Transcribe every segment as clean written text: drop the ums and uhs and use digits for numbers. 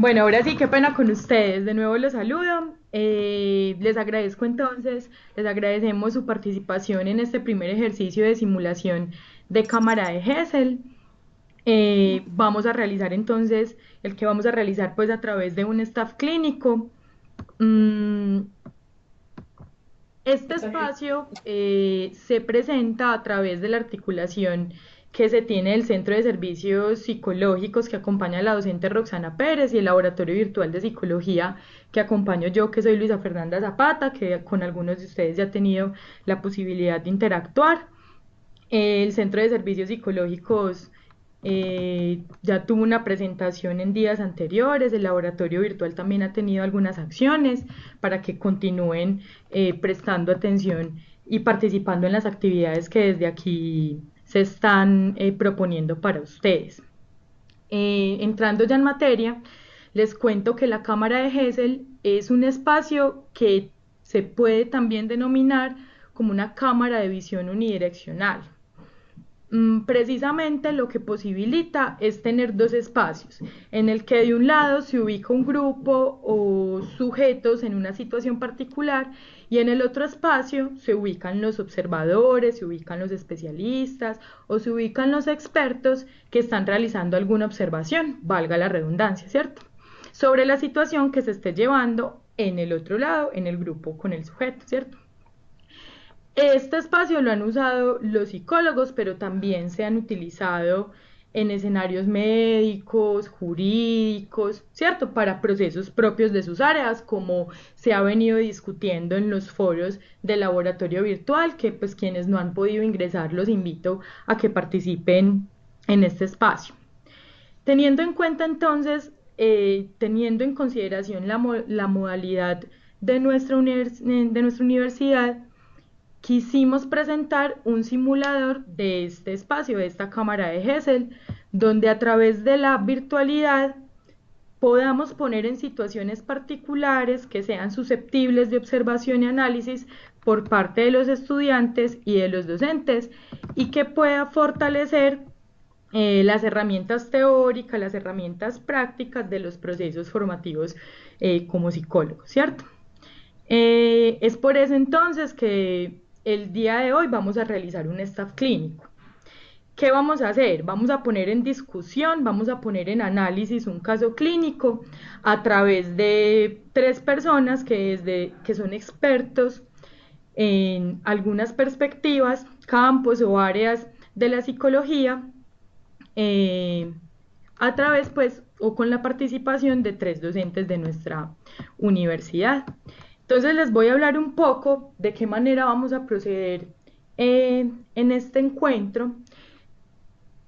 Bueno, ahora sí, qué pena con ustedes. De nuevo los saludo. Les agradezco entonces, les agradecemos su participación en este primer ejercicio de simulación de cámara de Gesell. Vamos a realizar entonces el que vamos a realizar pues a través de un staff clínico. Mm, este espacio se presenta a través de la articulación que se tiene del Centro de Servicios Psicológicos que acompaña a la docente Roxana Pérez y el Laboratorio Virtual de Psicología que acompaño yo, que soy Luisa Fernanda Zapata, que con algunos de ustedes ya he tenido la posibilidad de interactuar. El Centro de Servicios Psicológicos ya tuvo una presentación en días anteriores, el laboratorio virtual también ha tenido algunas acciones para que continúen prestando atención y participando en las actividades que desde aquí se están proponiendo para ustedes. Entrando ya en materia, les cuento que la cámara de Gesell es un espacio que se puede también denominar como una cámara de visión unidireccional. Precisamente lo que posibilita es tener dos espacios, en el que de un lado se ubica un grupo o sujetos en una situación particular y en el otro espacio se ubican los observadores, se ubican los especialistas o se ubican los expertos que están realizando alguna observación, valga la redundancia, ¿cierto? Sobre la situación que se esté llevando en el otro lado, en el grupo con el sujeto, ¿cierto? Este espacio lo han usado los psicólogos, pero también se han utilizado en escenarios médicos, jurídicos, ¿cierto? Para procesos propios de sus áreas, como se ha venido discutiendo en los foros del laboratorio virtual, que pues quienes no han podido ingresar los invito a que participen en este espacio. Teniendo en cuenta entonces, teniendo en consideración la modalidad de nuestra universidad, quisimos presentar un simulador de este espacio, de esta cámara de Gesell, donde a través de la virtualidad podamos poner en situaciones particulares que sean susceptibles de observación y análisis por parte de los estudiantes y de los docentes y que pueda fortalecer las herramientas teóricas, las herramientas prácticas de los procesos formativos como psicólogos, ¿cierto? Es por eso entonces que el día de hoy vamos a realizar un staff clínico. ¿Qué vamos a hacer? Vamos a poner en discusión, vamos a poner en análisis un caso clínico a través de tres personas que son expertos en algunas perspectivas, campos o áreas de la psicología, eh, a través pues o con la participación de tres docentes de nuestra universidad. Entonces les voy a hablar un poco de qué manera vamos a proceder en este encuentro.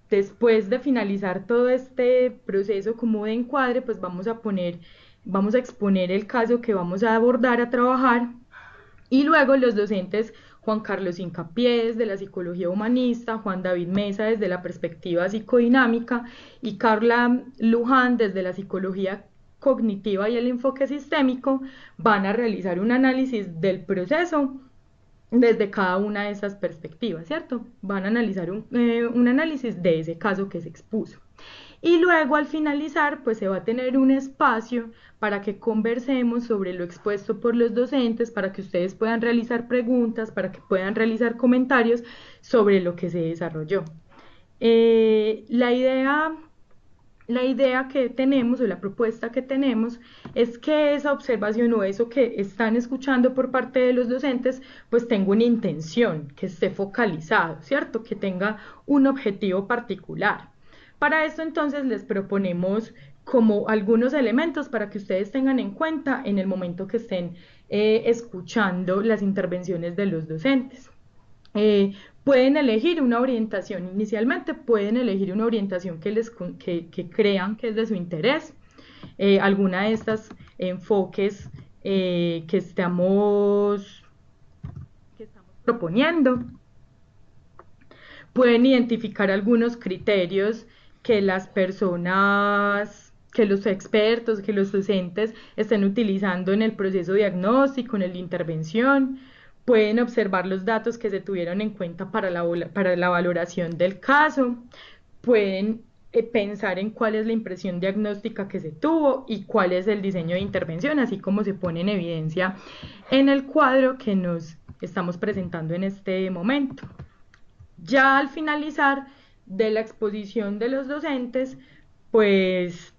Después de finalizar todo este proceso como de encuadre, pues vamos a exponer el caso que vamos a abordar, a trabajar, y luego los docentes Juan Carlos Incapiés de la psicología humanista, Juan David Mesa desde la perspectiva psicodinámica y Carla Luján desde la psicología cognitiva y el enfoque sistémico van a realizar un análisis del proceso desde cada una de esas perspectivas, ¿cierto? Van a analizar un análisis de ese caso que se expuso. Y luego al finalizar, pues se va a tener un espacio para que conversemos sobre lo expuesto por los docentes, para que ustedes puedan realizar preguntas, para que puedan realizar comentarios sobre lo que se desarrolló. Eh, la idea la idea que tenemos o la propuesta que tenemos es que esa observación o eso que están escuchando por parte de los docentes, pues tenga una intención, que esté focalizado, ¿cierto? Que tenga un objetivo particular. Para esto entonces les proponemos como algunos elementos para que ustedes tengan en cuenta en el momento que estén escuchando las intervenciones de los docentes. Eh, Pueden elegir una orientación, inicialmente pueden elegir una orientación que crean que es de su interés, alguna de estas enfoques que estamos proponiendo. Pueden identificar algunos criterios que las personas, que los expertos, que los docentes estén utilizando en el proceso diagnóstico, en el de intervención. Pueden observar los datos que se tuvieron en cuenta para la valoración del caso. Pueden pensar en cuál es la impresión diagnóstica que se tuvo y cuál es el diseño de intervención, así como se pone en evidencia en el cuadro que nos estamos presentando en este momento. Ya al finalizar de la exposición de los docentes, pues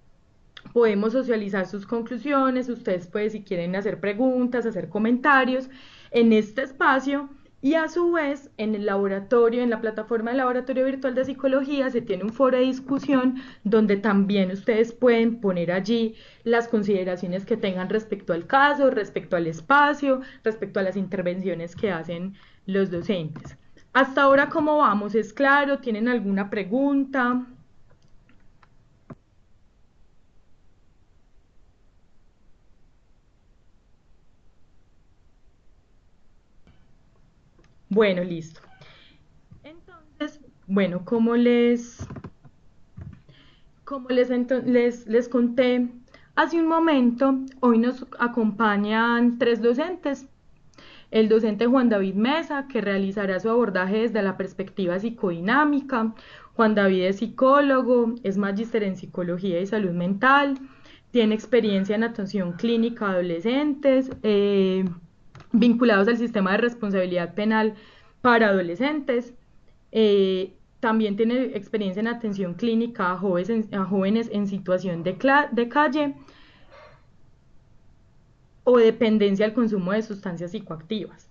podemos socializar sus conclusiones, ustedes pues si quieren hacer preguntas, hacer comentarios en este espacio y a su vez en el laboratorio, en la plataforma del laboratorio virtual de psicología se tiene un foro de discusión donde también ustedes pueden poner allí las consideraciones que tengan respecto al caso, respecto al espacio, respecto a las intervenciones que hacen los docentes. Hasta ahora, ¿cómo vamos? ¿Es claro? ¿Tienen alguna pregunta? Bueno, listo. Entonces, bueno, como les conté hace un momento, hoy nos acompañan tres docentes. El docente Juan David Mesa, que realizará su abordaje desde la perspectiva psicodinámica. Juan David es psicólogo, es magíster en psicología y salud mental, tiene experiencia en atención clínica a adolescentes, vinculados al sistema de responsabilidad penal para adolescentes. También tiene experiencia en atención clínica a jóvenes en situación de calle o dependencia al consumo de sustancias psicoactivas.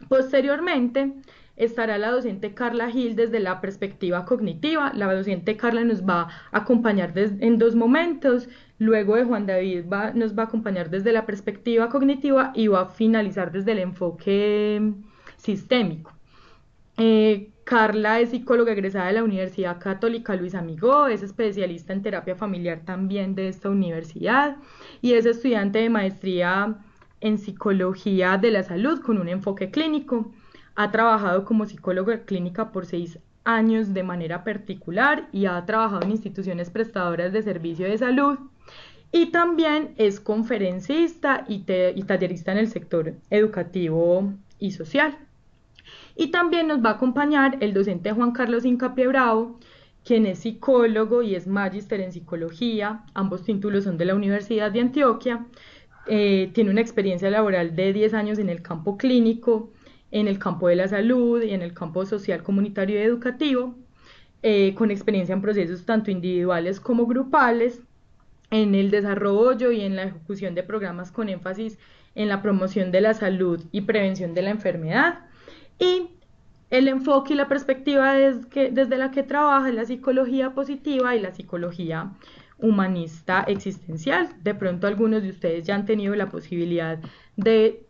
Posteriormente estará la docente Carla Gil desde la perspectiva cognitiva. La docente Carla nos va a acompañar en dos momentos. Luego de Juan David nos va a acompañar desde la perspectiva cognitiva y va a finalizar desde el enfoque sistémico. Carla es psicóloga egresada de la Universidad Católica Luis Amigó, es especialista en terapia familiar también de esta universidad y es estudiante de maestría en psicología de la salud con un enfoque clínico. Ha trabajado como psicóloga clínica por 6 años de manera particular y ha trabajado en instituciones prestadoras de servicio de salud. Y también es conferencista y tallerista en el sector educativo y social. Y también nos va a acompañar el docente Juan Carlos Incapié Bravo, quien es psicólogo y es magíster en psicología. Ambos títulos son de la Universidad de Antioquia. Tiene una experiencia laboral de 10 años en el campo clínico, en el campo de la salud y en el campo social, comunitario y educativo, con experiencia en procesos tanto individuales como grupales, en el desarrollo y en la ejecución de programas con énfasis en la promoción de la salud y prevención de la enfermedad. Y el enfoque y la perspectiva desde la que trabaja es la psicología positiva y la psicología humanista existencial. De pronto algunos de ustedes ya han tenido la posibilidad de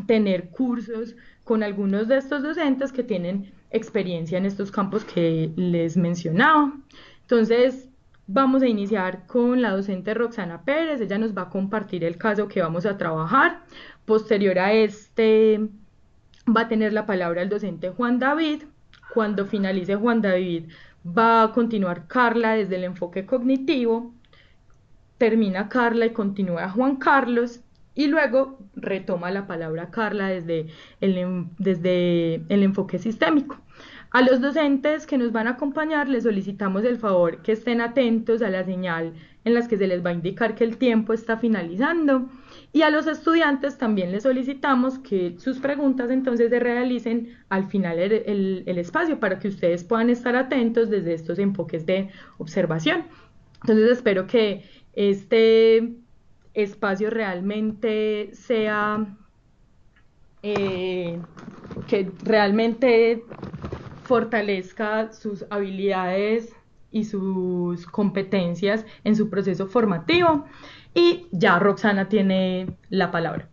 tener cursos con algunos de estos docentes que tienen experiencia en estos campos que les mencionaba. Entonces, vamos a iniciar con la docente Roxana Pérez. Ella nos va a compartir el caso que vamos a trabajar. Posterior a este, va a tener la palabra el docente Juan David. Cuando finalice Juan David, va a continuar Carla desde el enfoque cognitivo. Termina Carla y continúa Juan Carlos y luego retoma la palabra Carla desde el enfoque sistémico. A los docentes que nos van a acompañar les solicitamos el favor que estén atentos a la señal en las que se les va a indicar que el tiempo está finalizando y a los estudiantes también les solicitamos que sus preguntas entonces se realicen al final el espacio para que ustedes puedan estar atentos desde estos enfoques de observación. Entonces espero que este espacio realmente sea, que realmente fortalezca sus habilidades y sus competencias en su proceso formativo. Y ya Roxana tiene la palabra.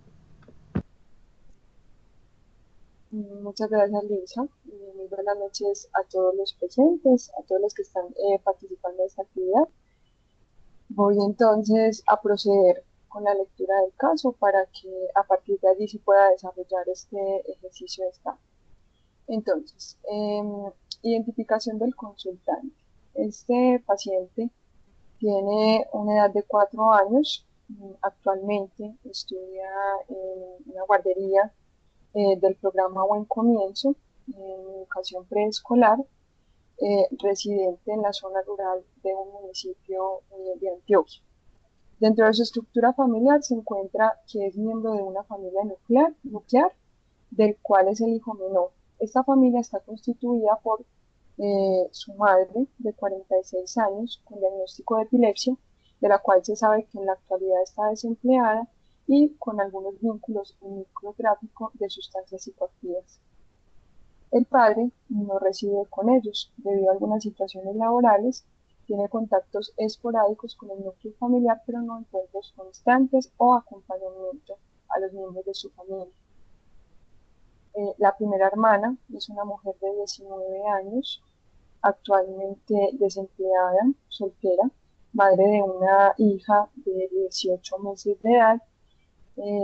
Muchas gracias, Lisa. Muy buenas noches a todos los presentes, a todos los que están participando en esta actividad. Voy entonces a proceder con la lectura del caso para que a partir de allí se pueda desarrollar este ejercicio de estampa. Entonces, identificación del consultante. Este paciente tiene una edad de 4 años, actualmente estudia en una guardería del programa Buen Comienzo en educación preescolar residente en la zona rural de un municipio de Antioquia. Dentro de su estructura familiar se encuentra que es miembro de una familia nuclear del cual es el hijo menor. Esta familia está constituida por su madre de 46 años con diagnóstico de epilepsia, de la cual se sabe que en la actualidad está desempleada y con algunos vínculos en microtráfico de sustancias psicoactivas. El padre no reside con ellos debido a algunas situaciones laborales, tiene contactos esporádicos con el núcleo familiar, pero no encuentros constantes o acompañamiento a los miembros de su familia. La primera hermana es una mujer de 19 años, actualmente desempleada, soltera, madre de una hija de 18 meses de edad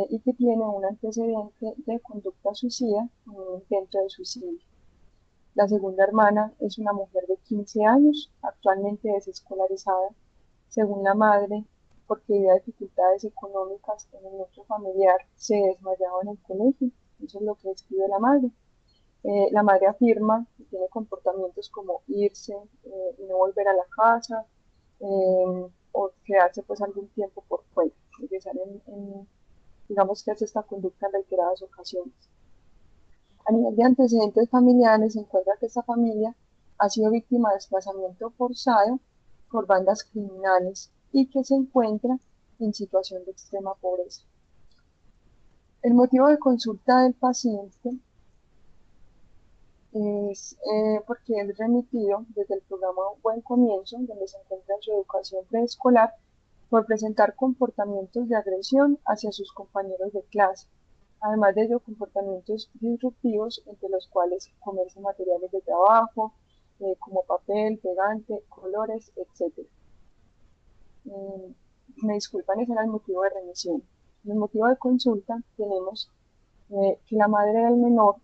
y que tiene un antecedente de conducta suicida, un intento de suicidio. La segunda hermana es una mujer de 15 años, actualmente desescolarizada, según la madre, porque debido a dificultades económicas en el núcleo familiar se desmayaba en el colegio. Eso es lo que describe la madre. La madre afirma que tiene comportamientos como irse y no volver a la casa, o quedarse pues algún tiempo por fuera, regresar digamos que hace esta conducta en reiteradas ocasiones. A nivel de antecedentes familiares se encuentra que esta familia ha sido víctima de desplazamiento forzado por bandas criminales y que se encuentra en situación de extrema pobreza. El motivo de consulta del paciente es porque es remitido desde el programa Buen Comienzo, donde se encuentra en su educación preescolar, por presentar comportamientos de agresión hacia sus compañeros de clase. Además de ello, comportamientos disruptivos, entre los cuales comerse materiales de trabajo, como papel, pegante, colores, etc. Me disculpan, ese era el motivo de remisión. En el motivo de consulta tenemos que la madre del menor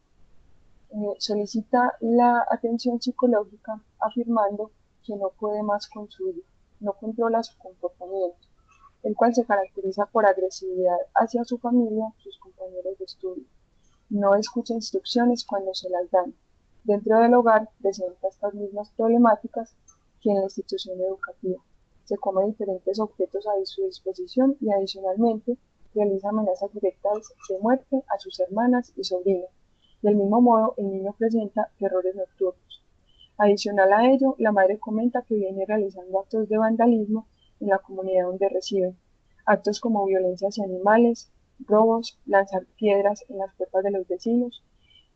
solicita la atención psicológica afirmando que no puede más con su hijo, no controla su comportamiento, el cual se caracteriza por agresividad hacia su familia, sus compañeros de estudio. No escucha instrucciones cuando se las dan. Dentro del hogar presenta estas mismas problemáticas que en la institución educativa. Se come diferentes objetos a su disposición y adicionalmente realiza amenazas directas de muerte a sus hermanas y sobrinos. Del mismo modo, el niño presenta terrores nocturnos. Adicional a ello, la madre comenta que viene realizando actos de vandalismo en la comunidad donde residen, actos como violencia hacia animales, robos, lanzar piedras en las puertas de los vecinos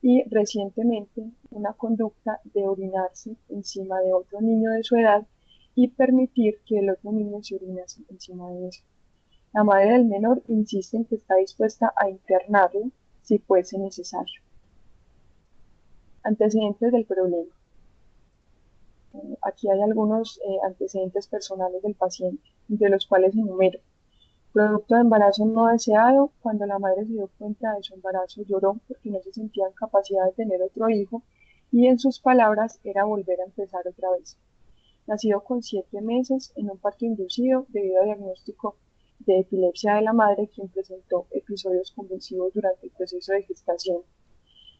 y recientemente una conducta de orinarse encima de otro niño de su edad y permitir que el otro niño se orinase encima de eso. La madre del menor insiste en que está dispuesta a internarlo si fuese necesario. Antecedentes del problema. Aquí hay algunos antecedentes personales del paciente, entre los cuales enumero. Producto de embarazo no deseado, cuando la madre se dio cuenta de su embarazo lloró porque no se sentía en capacidad de tener otro hijo y en sus palabras era volver a empezar otra vez. Nacido con 7 meses en un parto inducido debido al diagnóstico de epilepsia de la madre, quien presentó episodios convulsivos durante el proceso de gestación.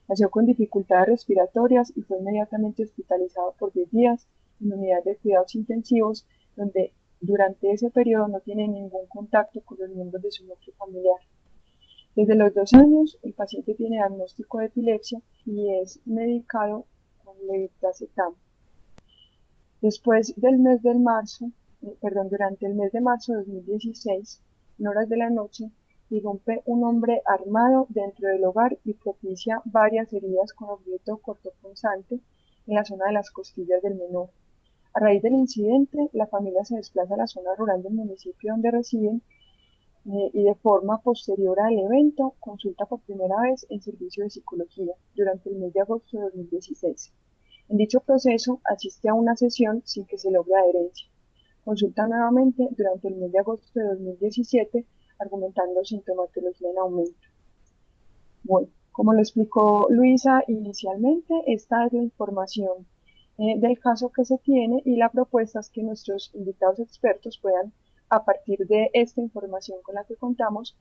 Nació con dificultades respiratorias y fue inmediatamente hospitalizado por 10 días en unidad de cuidados intensivos, donde durante ese periodo no tiene ningún contacto con los miembros de su núcleo familiar. Desde los 2 años, el paciente tiene diagnóstico de epilepsia y es medicado con levetiracetam. Después del mes de marzo, durante el mes de marzo de 2016, en horas de la noche, irrumpe un hombre armado dentro del hogar y propicia varias heridas con objeto cortopunzante en la zona de las costillas del menor. A raíz del incidente, la familia se desplaza a la zona rural del municipio donde residen y de forma posterior al evento consulta por primera vez en servicio de psicología durante el mes de agosto de 2016. En dicho proceso asiste a una sesión sin que se logre adherencia. Consulta nuevamente durante el mes de agosto de 2017 argumentando sintomatología en aumento. Bueno, como lo explicó Luisa inicialmente, esta es la información del caso que se tiene y la propuesta es que nuestros invitados expertos puedan, a partir de esta información con la que contamos,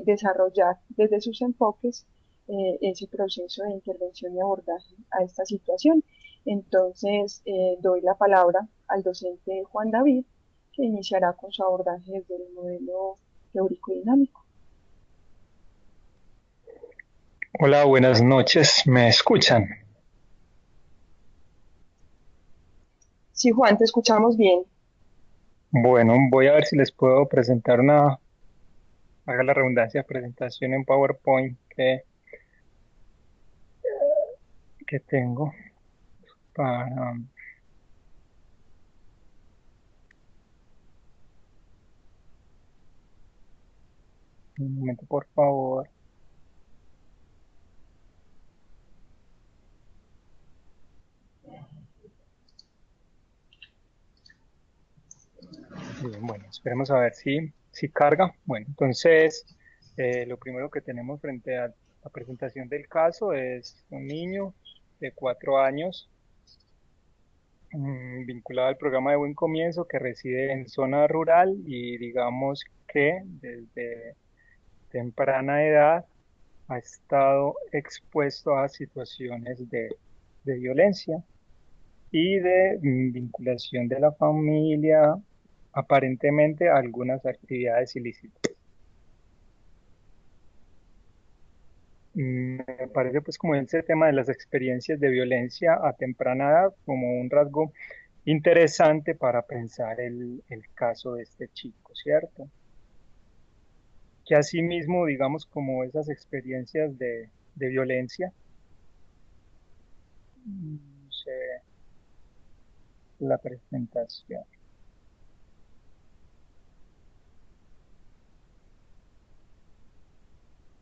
desarrollar desde sus enfoques ese proceso de intervención y abordaje a esta situación. Entonces, doy la palabra al docente Juan David, que iniciará con su abordaje desde el modelo teórico dinámico. Hola, buenas noches. ¿Me escuchan? Sí, Juan, te escuchamos bien. Bueno, voy a ver si les puedo presentar haga la redundancia, presentación en PowerPoint que tengo para... Un momento, por favor. Bien, bueno, esperemos a ver si carga. Bueno, entonces, lo primero que tenemos frente a la presentación del caso es un niño de 4 años vinculado al programa de Buen Comienzo que reside en zona rural y digamos que desde temprana edad ha estado expuesto a situaciones de violencia y de vinculación de la familia, aparentemente a algunas actividades ilícitas. Me parece pues como ese tema de las experiencias de violencia a temprana edad como un rasgo interesante para pensar el caso de este chico, ¿cierto? Que asimismo, digamos, como esas experiencias de violencia, no sé, la presentación.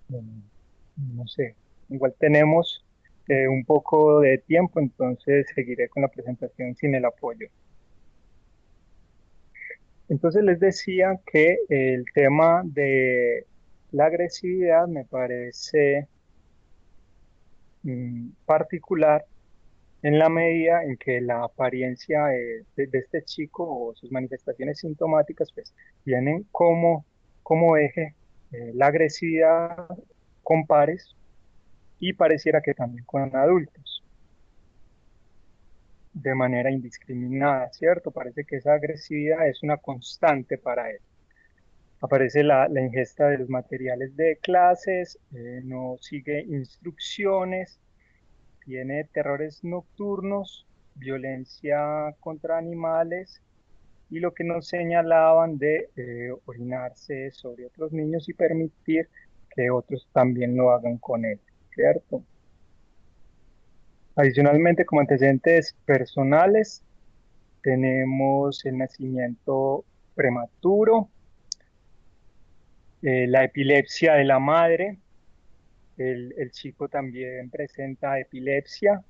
Bueno, no sé, igual tenemos un poco de tiempo, entonces seguiré con la presentación sin el apoyo. Entonces les decía que el tema de la agresividad me parece particular en la medida en que la apariencia de este chico o sus manifestaciones sintomáticas pues tienen como eje la agresividad con pares y pareciera que también con adultos, de manera indiscriminada, ¿cierto? Parece que esa agresividad es una constante para él. Aparece la ingesta de los materiales de clases, no sigue instrucciones, tiene terrores nocturnos, violencia contra animales y lo que nos señalaban de orinarse sobre otros niños y permitir que otros también lo hagan con él, ¿cierto? Adicionalmente, como antecedentes personales, tenemos el nacimiento prematuro, la epilepsia de la madre, el chico también presenta epilepsia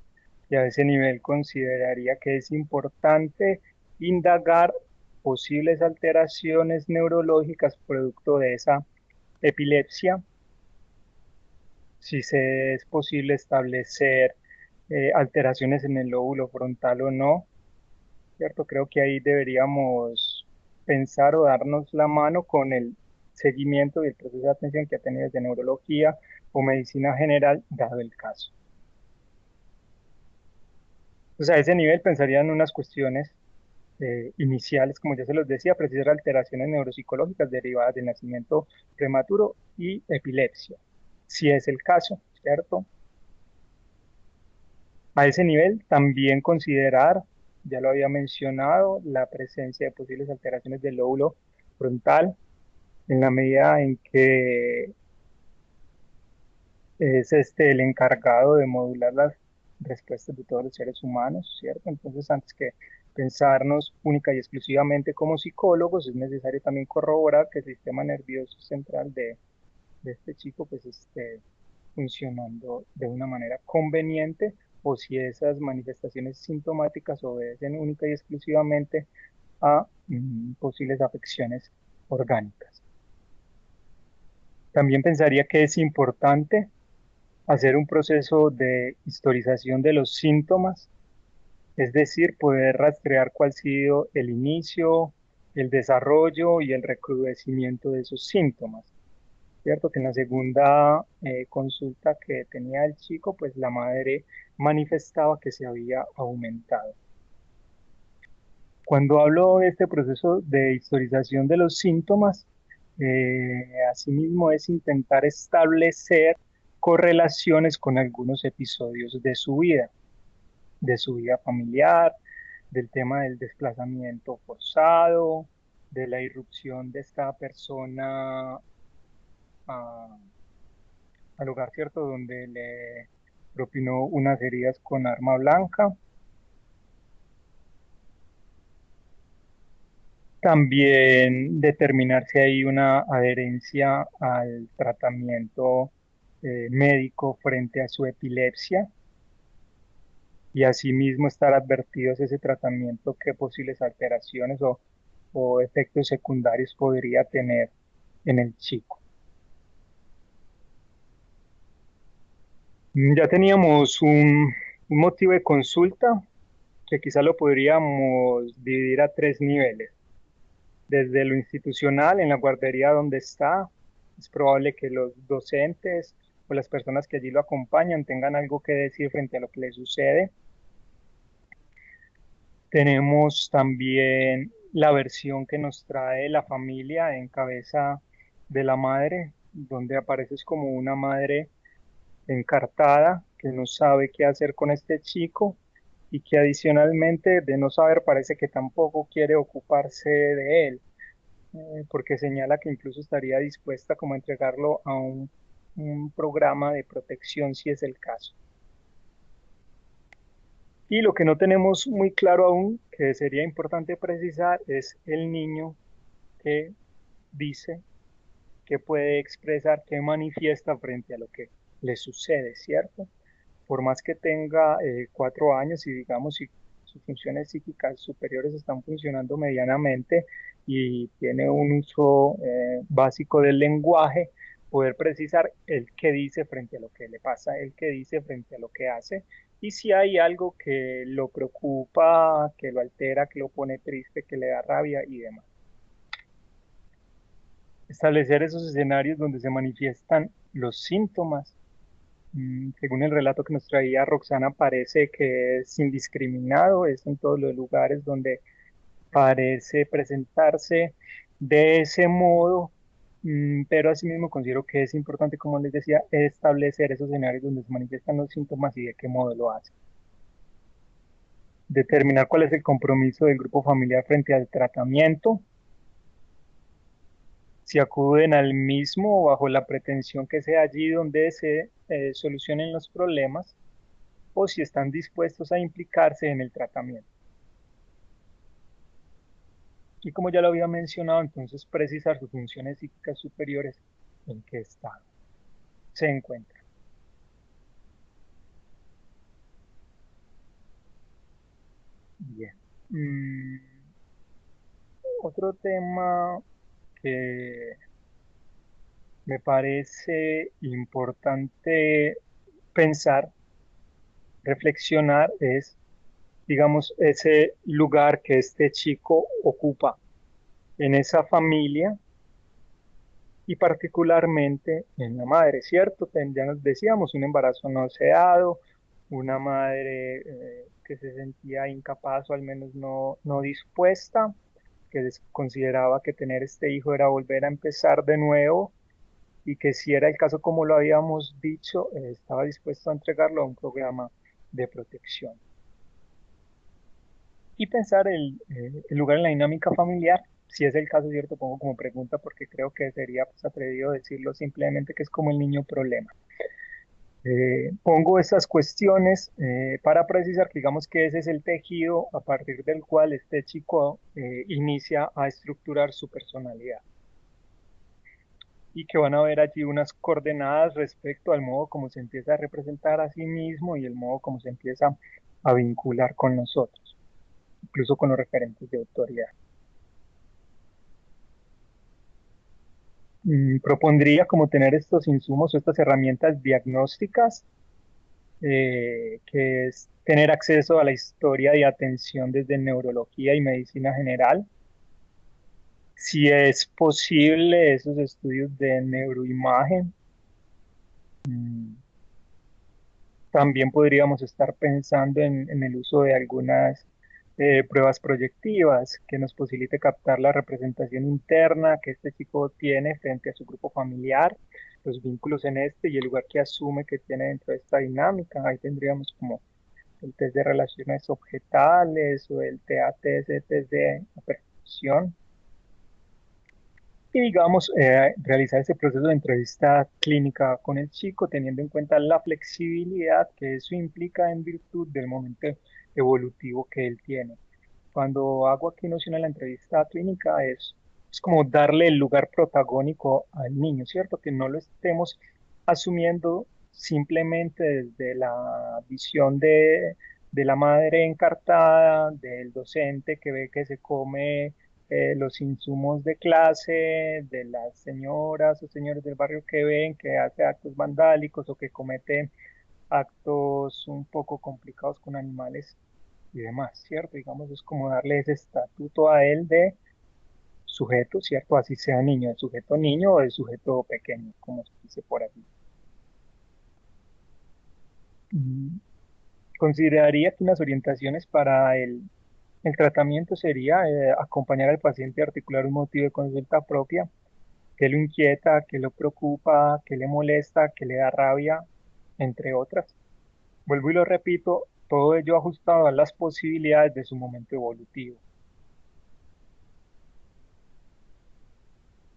y a ese nivel consideraría que es importante indagar posibles alteraciones neurológicas producto de esa epilepsia, si se es posible establecer alteraciones en el lóbulo frontal o no, ¿cierto? Creo que ahí deberíamos pensar o darnos la mano con el seguimiento y el proceso de atención que ha tenido desde neurología o medicina general, dado el caso. Entonces, a ese nivel pensaría en unas cuestiones iniciales, como ya se los decía, precisar alteraciones neuropsicológicas derivadas del nacimiento prematuro y epilepsia, si es el caso, ¿cierto? A ese nivel también considerar, ya lo había mencionado, la presencia de posibles alteraciones del lóbulo frontal, en la medida en que es el encargado de modular las respuestas de todos los seres humanos, ¿cierto? Entonces, antes que pensarnos única y exclusivamente como psicólogos, es necesario también corroborar que el sistema nervioso central de este chico pues esté funcionando de una manera conveniente o si esas manifestaciones sintomáticas obedecen única y exclusivamente a posibles afecciones orgánicas. También pensaría que es importante hacer un proceso de historización de los síntomas, es decir, poder rastrear cuál ha sido el inicio, el desarrollo y el recrudecimiento de esos síntomas. Cierto que en la segunda consulta que tenía el chico, pues la madre manifestaba que se había aumentado. Cuando hablo de este proceso de historización de los síntomas, asimismo es intentar establecer correlaciones con algunos episodios de su vida familiar, del tema del desplazamiento forzado, de la irrupción de esta persona a- al lugar, ¿cierto?, donde le propinó unas heridas con arma blanca. También determinar si hay una adherencia al tratamiento médico frente a su epilepsia y asimismo estar advertidos ese tratamiento, qué posibles alteraciones o efectos secundarios podría tener en el chico. Ya teníamos un motivo de consulta que quizá lo podríamos dividir a tres niveles. Desde lo institucional, en la guardería donde está, es probable que los docentes o las personas que allí lo acompañan tengan algo que decir frente a lo que le sucede. Tenemos también la versión que nos trae la familia en cabeza de la madre, donde aparece como una madre encartada que no sabe qué hacer con este chico y que adicionalmente de no saber parece que tampoco quiere ocuparse de él, porque señala que incluso estaría dispuesta como a entregarlo a un programa de protección si es el caso. Y lo que no tenemos muy claro aún, que sería importante precisar, es el niño que dice, que puede expresar, que manifiesta frente a lo que le sucede, ¿cierto? Por más que tenga 4 años y digamos si sus funciones psíquicas superiores están funcionando medianamente y tiene un uso básico del lenguaje, poder precisar el qué dice frente a lo que le pasa, el qué dice frente a lo que hace, y si hay algo que lo preocupa, que lo altera, que lo pone triste, que le da rabia y demás. Establecer esos escenarios donde se manifiestan los síntomas. Según el relato que nos traía Roxana, parece que es indiscriminado, es en todos los lugares donde parece presentarse de ese modo, pero asimismo considero que es importante, como les decía, establecer esos escenarios donde se manifiestan los síntomas y de qué modo lo hace. Determinar cuál es el compromiso del grupo familiar frente al tratamiento, si acuden al mismo bajo la pretensión que sea allí donde se solucionen los problemas o si están dispuestos a implicarse en el tratamiento. Y como ya lo había mencionado, entonces precisar sus funciones psíquicas superiores, en qué estado se encuentran. Bien. Mm, Otro tema que me parece importante pensar, reflexionar, es, digamos, ese lugar que este chico ocupa en esa familia y particularmente en la madre, ¿cierto? Ya nos decíamos, un embarazo no deseado, una madre que se sentía incapaz o al menos no dispuesta, que consideraba que tener este hijo era volver a empezar de nuevo y que si era el caso como lo habíamos dicho, estaba dispuesto a entregarlo a un programa de protección. Y pensar el lugar en la dinámica familiar, si es el caso, cierto, pongo como pregunta porque creo que sería pues, atrevido decirlo simplemente que es como el niño problema. Pongo estas cuestiones para precisar que digamos que ese es el tejido a partir del cual este chico inicia a estructurar su personalidad y que van a haber allí unas coordenadas respecto al modo como se empieza a representar a sí mismo y el modo como se empieza a vincular con nosotros, incluso con los referentes de autoridad. Propondría como tener estos insumos o estas herramientas diagnósticas, que es tener acceso a la historia de atención desde neurología y medicina general. Si es posible, esos estudios de neuroimagen. También podríamos estar pensando en el uso de algunas pruebas proyectivas que nos posibilite captar la representación interna que este chico tiene frente a su grupo familiar, los vínculos en este y el lugar que asume que tiene dentro de esta dinámica. Ahí tendríamos como el test de relaciones objetales o el TATS, test de percepción. Y digamos, realizar ese proceso de entrevista clínica con el chico, teniendo en cuenta la flexibilidad que eso implica en virtud del momento evolutivo que él tiene. Cuando hago aquí noción a la entrevista clínica es como darle el lugar protagónico al niño, ¿cierto? Que no lo estemos asumiendo simplemente desde la visión de la madre encartada, del docente que ve que se come los insumos de clase, de las señoras o señores del barrio que ven que hace actos vandálicos o que comete actos un poco complicados con animales y demás, ¿cierto? Digamos, es como darle ese estatuto a él de sujeto, ¿cierto? Así sea niño, de sujeto niño o de sujeto pequeño, como se dice por aquí. Mm, Consideraría que unas orientaciones para el tratamiento sería acompañar al paciente a articular un motivo de consulta propia, que lo inquieta, que lo preocupa, que le molesta, que le da rabia, entre otras. Vuelvo y lo repito, todo ello ajustado a las posibilidades de su momento evolutivo.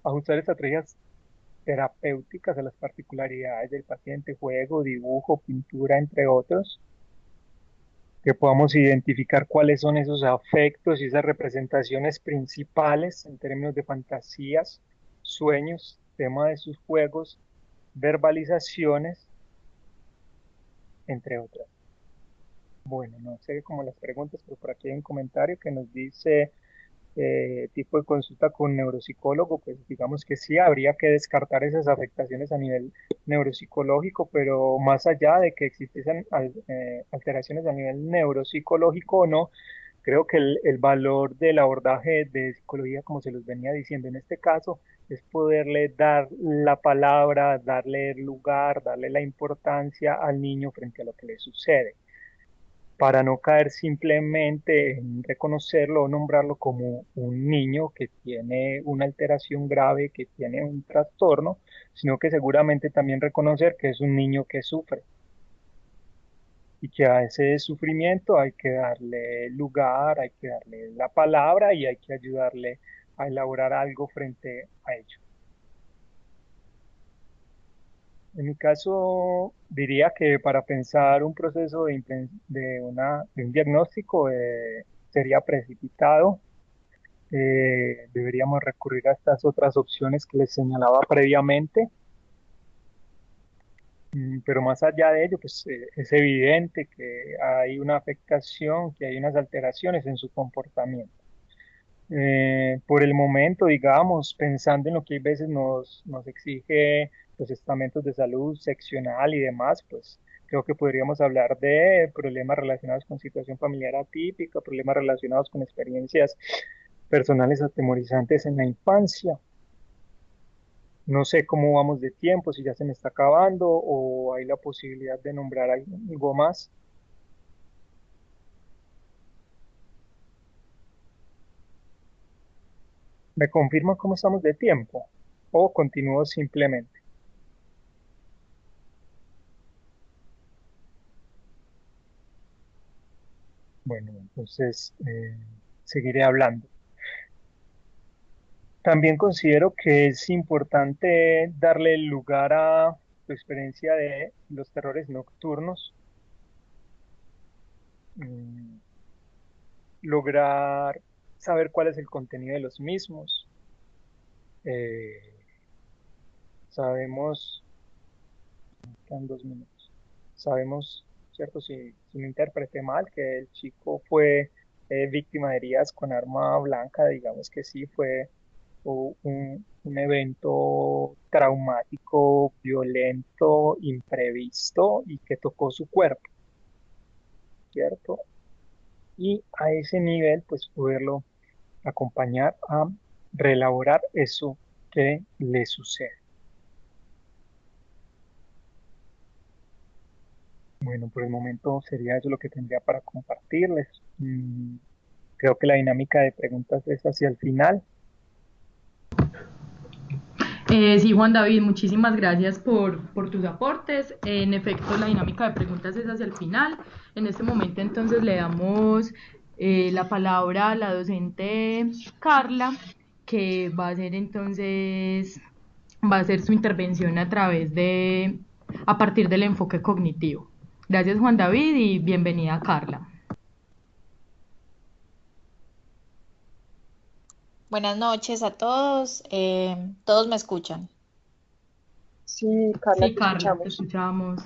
Ajustar estrategias terapéuticas a las particularidades del paciente, juego, dibujo, pintura, entre otros, que podamos identificar cuáles son esos afectos y esas representaciones principales en términos de fantasías, sueños, tema de sus juegos, verbalizaciones, entre otras. Bueno, no sé cómo las preguntas, pero por aquí hay un comentario que nos dice tipo de consulta con neuropsicólogo, pues digamos que sí, habría que descartar esas afectaciones a nivel neuropsicológico, pero más allá de que existiesen alteraciones a nivel neuropsicológico o no, creo que el valor del abordaje de psicología, como se los venía diciendo en este caso, es poderle dar la palabra, darle el lugar, darle la importancia al niño frente a lo que le sucede para no caer simplemente en reconocerlo o nombrarlo como un niño que tiene una alteración grave, que tiene un trastorno, sino que seguramente también reconocer que es un niño que sufre y que a ese sufrimiento hay que darle lugar, hay que darle la palabra y hay que ayudarle a elaborar algo frente a ello. En mi caso, diría que para pensar un proceso de un diagnóstico sería precipitado. Deberíamos recurrir a estas otras opciones que les señalaba previamente. Pero más allá de ello, pues es evidente que hay una afectación, que hay unas alteraciones en su comportamiento. Por el momento, digamos, pensando en lo que a veces nos exige los estamentos de salud seccional y demás, pues creo que podríamos hablar de problemas relacionados con situación familiar atípica, problemas relacionados con experiencias personales atemorizantes en la infancia. No sé cómo vamos de tiempo, si ya se me está acabando o hay la posibilidad de nombrar algo más. ¿Me confirma cómo estamos de tiempo? ¿O continúo simplemente? Bueno, entonces seguiré hablando. También considero que es importante darle lugar a tu experiencia de los terrores nocturnos, mm, lograr saber cuál es el contenido de los mismos. Eh, sabemos, quedan 2 minutos, sabemos, ¿cierto? Si no interpreté mal, que el chico fue víctima de heridas con arma blanca, digamos que sí, fue un evento traumático, violento, imprevisto y que tocó su cuerpo, ¿cierto? Y a ese nivel, pues poderlo acompañar a reelaborar eso que le sucede. Bueno, por el momento sería eso lo que tendría para compartirles. Creo que la dinámica de preguntas es hacia el final. Sí, Juan David, muchísimas gracias por tus aportes. En efecto, la dinámica de preguntas es hacia el final. En este momento entonces le damos la palabra a la docente Carla, que va a hacer entonces, va a hacer su intervención a partir del enfoque cognitivo. Gracias, Juan David, y bienvenida, Carla. Buenas noches a todos. ¿Todos me escuchan? Sí, Carla, Sí, te Carla, te escuchamos. escuchamos.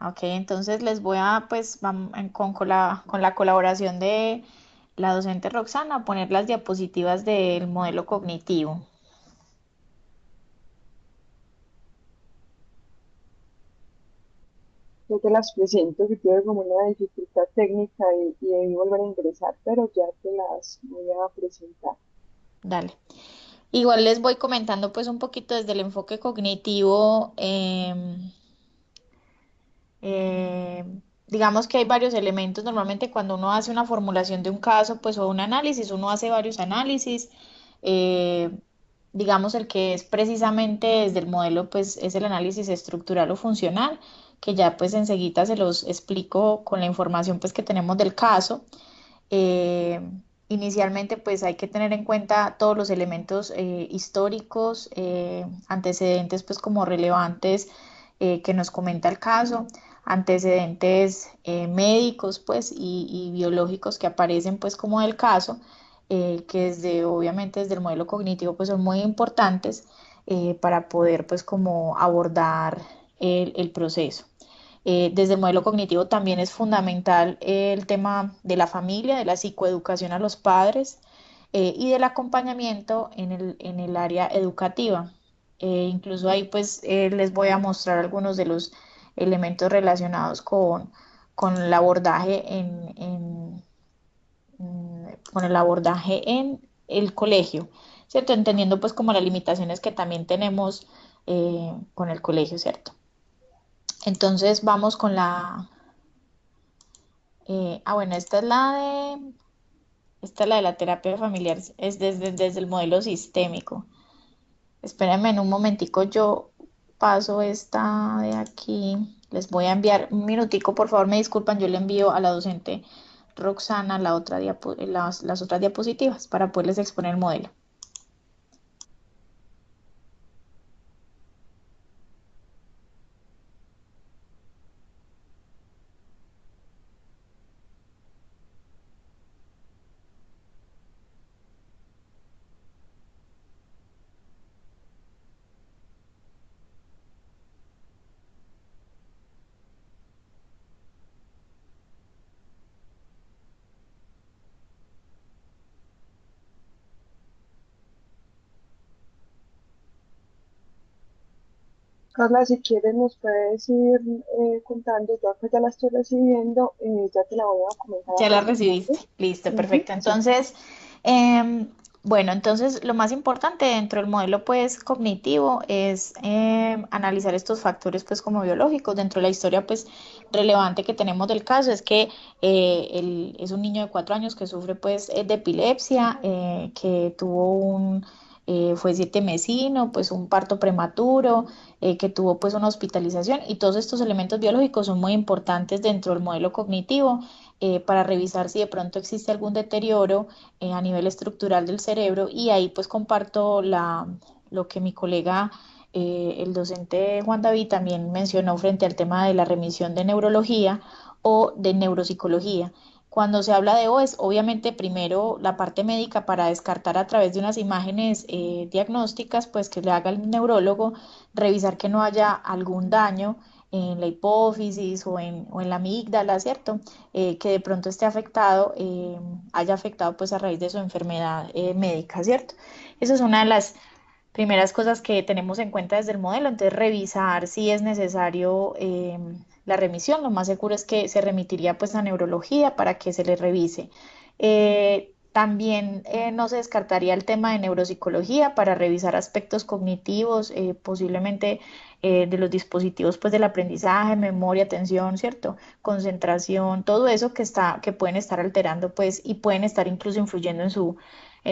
Ok, entonces les voy a, pues, con la colaboración de la docente Roxana, poner las diapositivas del modelo cognitivo. Yo te las presento, que tuve como una dificultad técnica y debí volver a ingresar, pero ya te las voy a presentar. Dale. Igual les voy comentando pues un poquito desde el enfoque cognitivo. Digamos que hay varios elementos. Normalmente cuando uno hace una formulación de un caso, pues o un análisis, uno hace varios análisis. Eh, digamos el que es precisamente desde el modelo, pues es el análisis estructural o funcional, que ya pues enseguida se los explico con la información pues que tenemos del caso. Eh, Inicialmente, pues hay que tener en cuenta todos los elementos históricos, antecedentes, pues como relevantes que nos comenta el caso, antecedentes médicos, pues y biológicos que aparecen, pues como del caso, que obviamente desde el modelo cognitivo, pues son muy importantes para poder, pues como abordar el proceso. Desde el modelo cognitivo también es fundamental el tema de la familia, de la psicoeducación a los padres y del acompañamiento en el área educativa. Incluso ahí pues les voy a mostrar algunos de los elementos relacionados con el abordaje con el abordaje en el colegio, ¿cierto? Entendiendo pues como las limitaciones que también tenemos con el colegio, ¿cierto? Entonces vamos con bueno, esta es la de la terapia familiar, es desde el modelo sistémico. Espérenme en un momentico, yo paso esta de aquí. Les voy a enviar un minutico, por favor, me disculpan, yo le envío a la docente Roxana las otras diapositivas para poderles exponer el modelo. Carla, si quieres nos puedes ir contando, yo acá ya la estoy recibiendo, ya te la voy a comenzar a Ya la presentar, recibiste. ¿sí? Listo, Ujú, perfecto. sí. Entonces, em, bueno, entonces lo más importante dentro del modelo pues cognitivo es analizar estos factores pues como biológicos. Dentro de la historia pues relevante que tenemos del caso es que es un niño de 4 años que sufre pues de epilepsia, que fue siete mesino, pues un parto prematuro, que tuvo pues una hospitalización y todos estos elementos biológicos son muy importantes dentro del modelo cognitivo para revisar si de pronto existe algún deterioro a nivel estructural del cerebro y ahí pues comparto lo que mi colega, el docente Juan David, también mencionó frente al tema de la remisión de neurología o de neuropsicología. Cuando se habla de OES, obviamente primero la parte médica para descartar a través de unas imágenes diagnósticas, pues que le haga el neurólogo, revisar que no haya algún daño en la hipófisis o en la amígdala, ¿cierto? Que de pronto esté afectado, haya afectado pues a raíz de su enfermedad médica, ¿cierto? Esa es una de las primeras cosas que tenemos en cuenta desde el modelo, entonces revisar si es necesario la remisión, lo más seguro es que se remitiría pues a neurología para que se le revise. También no se descartaría el tema de neuropsicología para revisar aspectos cognitivos, posiblemente de los dispositivos pues, del aprendizaje, memoria, atención, ¿cierto? Concentración, todo eso que pueden estar alterando pues, y pueden estar incluso influyendo en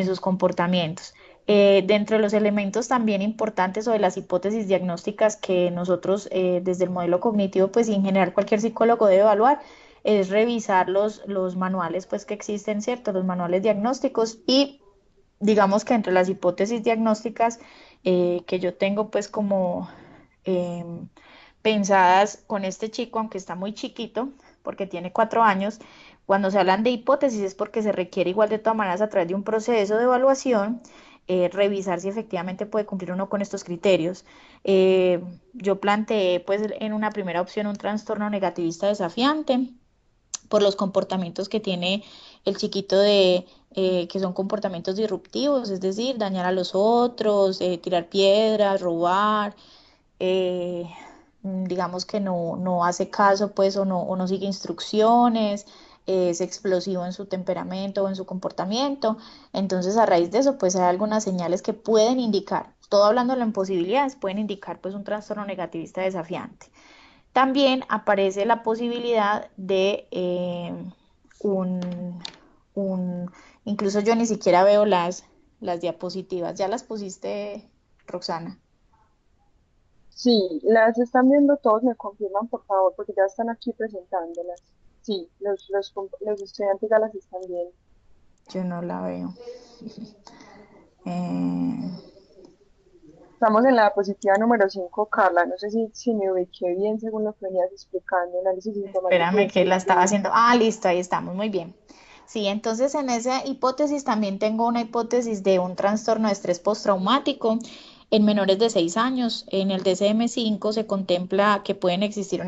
sus comportamientos. Dentro de los elementos también importantes o de las hipótesis diagnósticas que nosotros desde el modelo cognitivo, pues y en general cualquier psicólogo debe evaluar, es revisar los manuales pues que existen, ¿cierto? Los manuales diagnósticos y digamos que entre las hipótesis diagnósticas que yo tengo pues como eh, pensadas con este chico, aunque está muy chiquito, porque tiene 4 años, cuando se hablan de hipótesis es porque se requiere igual de todas maneras a través de un proceso de evaluación, revisar si efectivamente puede cumplir o no con estos criterios. Yo planteé pues en una primera opción un trastorno negativista desafiante por los comportamientos que tiene el chiquito que son comportamientos disruptivos, es decir, dañar a los otros, tirar piedras, robar, eh, digamos que no hace caso, pues, o no sigue instrucciones, es explosivo en su temperamento o en su comportamiento. Entonces, a raíz de eso, pues, hay algunas señales que pueden indicar, todo hablándolo en posibilidades, pueden indicar, pues, un trastorno negativista desafiante. También aparece la posibilidad de un, un, incluso yo ni siquiera veo las diapositivas. ¿Ya las pusiste, Roxana? Sí, las están viendo todos, me confirman por favor, porque ya están aquí presentándolas. Sí, los estudiantes ya las están viendo. Yo no la veo. Eh, Estamos en la diapositiva número 5, Carla. No sé si me ubiqué bien según lo que venías explicando, análisis sintomático y espérame que la estaba descriptivo. haciendo. Ah, listo, ahí estamos, muy bien. Sí, entonces en esa hipótesis también tengo una hipótesis de un trastorno de estrés postraumático en menores de 6 años. En el DSM-5 se contempla que pueden existir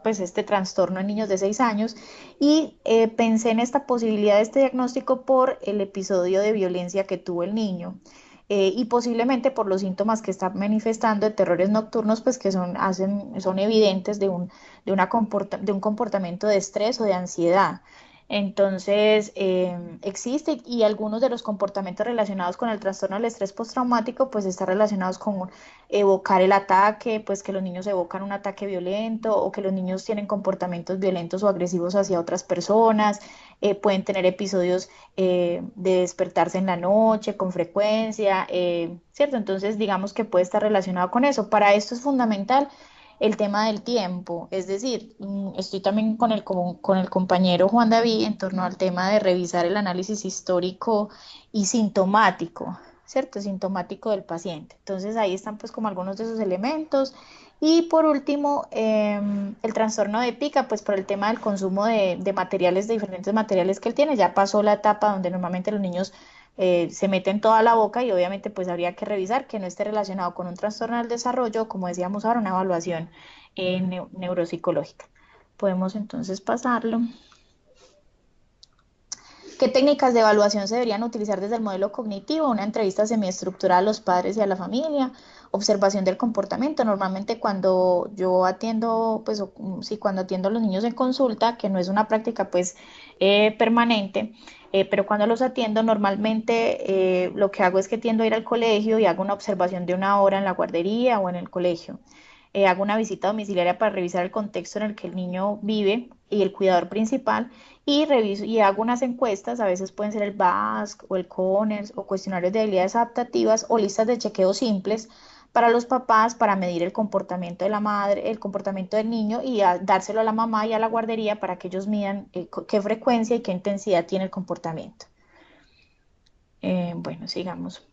pues este trastorno en niños de 6 años y pensé en esta posibilidad de este diagnóstico por el episodio de violencia que tuvo el niño. Y posiblemente por los síntomas que está manifestando de terrores nocturnos, pues que son evidentes de un comportamiento de estrés o de ansiedad. Entonces, existe y algunos de los comportamientos relacionados con el trastorno del estrés postraumático, pues están relacionados con evocar el ataque, pues que los niños evocan un ataque violento o que los niños tienen comportamientos violentos o agresivos hacia otras personas, pueden tener episodios de despertarse en la noche con frecuencia, ¿cierto? Entonces, digamos que puede estar relacionado con eso. Para esto es fundamental el tema del tiempo, es decir, estoy también con el compañero Juan David en torno al tema de revisar el análisis histórico y sintomático, ¿cierto? Sintomático del paciente. Entonces ahí están pues como algunos de esos elementos. Y por último, el trastorno de pica, pues por el tema del consumo de materiales, de diferentes materiales que él tiene, ya pasó la etapa donde normalmente los niños se meten toda la boca y obviamente pues habría que revisar que no esté relacionado con un trastorno del desarrollo, como decíamos ahora, una evaluación neuropsicológica. Podemos entonces pasarlo. ¿Qué técnicas de evaluación se deberían utilizar desde el modelo cognitivo? Una entrevista semiestructurada a los padres y a la familia, observación del comportamiento. Normalmente cuando yo atiendo, pues sí, cuando atiendo a los niños en consulta, que no es una práctica pues permanente, pero cuando los atiendo normalmente lo que hago es que tiendo a ir al colegio y hago una observación de 1 hora en la guardería o en el colegio. Hago una visita domiciliaria para revisar el contexto en el que el niño vive y el cuidador principal y reviso y hago unas encuestas, a veces pueden ser el BASC o el CONERS o cuestionarios de habilidades adaptativas o listas de chequeo simples para los papás para medir el comportamiento de la madre, el comportamiento del niño y dárselo a la mamá y a la guardería para que ellos midan qué frecuencia y qué intensidad tiene el comportamiento. Bueno, sigamos.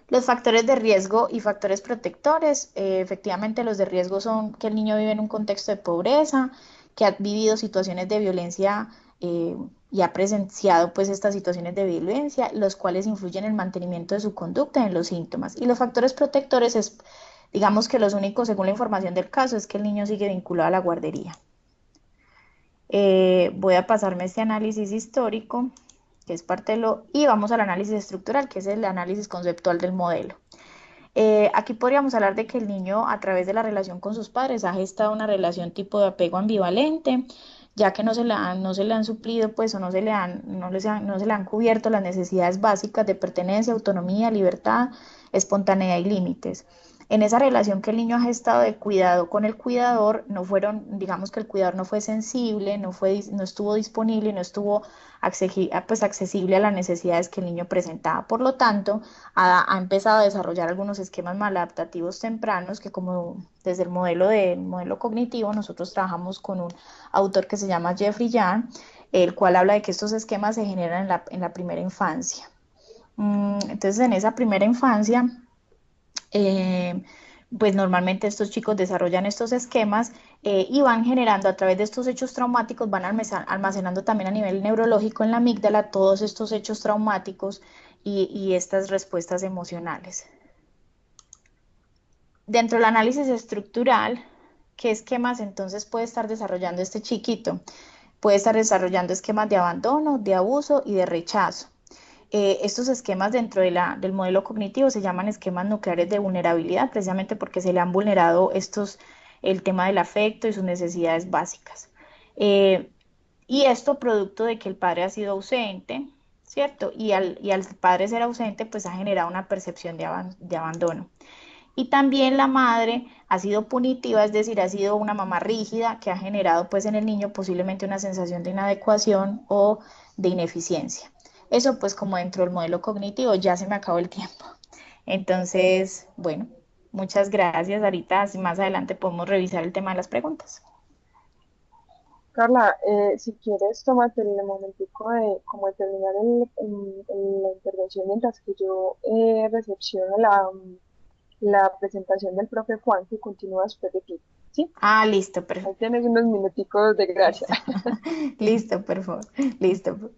Los factores de riesgo y factores protectores, efectivamente los de riesgo son que el niño vive en un contexto de pobreza, que ha vivido situaciones de violencia y ha presenciado pues estas situaciones de violencia, los cuales influyen en el mantenimiento de su conducta y en los síntomas. Y los factores protectores es, digamos que los únicos, según la información del caso, es que el niño sigue vinculado a la guardería. Voy a pasarme este análisis histórico, que es parte de lo, y vamos al análisis estructural, que es el análisis conceptual del modelo. Aquí podríamos hablar de que el niño a través de la relación con sus padres ha gestado una relación tipo de apego ambivalente, ya que no se le han suplido, pues, o no se le han cubierto las necesidades básicas de pertenencia, autonomía, libertad, espontaneidad y límites. En esa relación que el niño ha gestado de cuidado con el cuidador, digamos que el cuidador no fue sensible, no estuvo disponible, no estuvo pues, accesible a las necesidades que el niño presentaba. Por lo tanto, ha empezado a desarrollar algunos esquemas maladaptativos tempranos que, como desde el modelo cognitivo, nosotros trabajamos con un autor que se llama Jeffrey Young, el cual habla de que estos esquemas se generan en la primera infancia. Entonces, en esa primera infancia, eh, pues normalmente estos chicos desarrollan estos esquemas y van generando a través de estos hechos traumáticos, van almacenando también a nivel neurológico en la amígdala todos estos hechos traumáticos y estas respuestas emocionales. Dentro del análisis estructural, ¿qué esquemas entonces puede estar desarrollando este chiquito? Puede estar desarrollando esquemas de abandono, de abuso y de rechazo. Estos esquemas dentro del modelo cognitivo se llaman esquemas nucleares de vulnerabilidad, precisamente porque se le han vulnerado el tema del afecto y sus necesidades básicas. Y esto producto de que el padre ha sido ausente, ¿cierto? Y al padre ser ausente, pues ha generado una percepción de abandono. Y también la madre ha sido punitiva, es decir, ha sido una mamá rígida que ha generado pues en el niño posiblemente una sensación de inadecuación o de ineficiencia. Eso pues como dentro del modelo cognitivo. Ya se me acabó el tiempo. Entonces, bueno, muchas gracias. Ahorita más adelante podemos revisar el tema de las preguntas. Carla, si quieres, tómate el momentico de como de terminar la intervención mientras que yo recepciono la presentación del profe Juan, que continúa después de ti, ¿sí? Ah, listo, Ahí perfecto. tienes unos minuticos de gracia. Listo,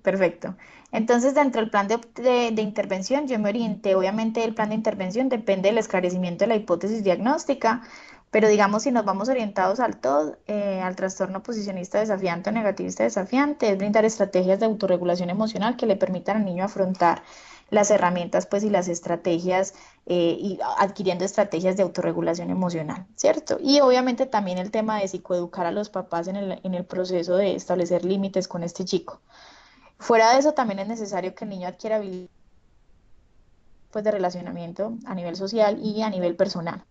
perfecto. Entonces, dentro del plan de intervención, yo me orienté, obviamente el plan de intervención depende del esclarecimiento de la hipótesis diagnóstica, pero digamos, si nos vamos orientados al TOD, al trastorno oposicionista desafiante o negativista desafiante, es brindar estrategias de autorregulación emocional que le permitan al niño afrontar las herramientas, pues, y las estrategias, y adquiriendo estrategias de autorregulación emocional, ¿cierto? Y obviamente también el tema de psicoeducar a los papás en el proceso de establecer límites con este chico. Fuera de eso, también es necesario que el niño adquiera habilidades pues, de relacionamiento a nivel social y a nivel personal.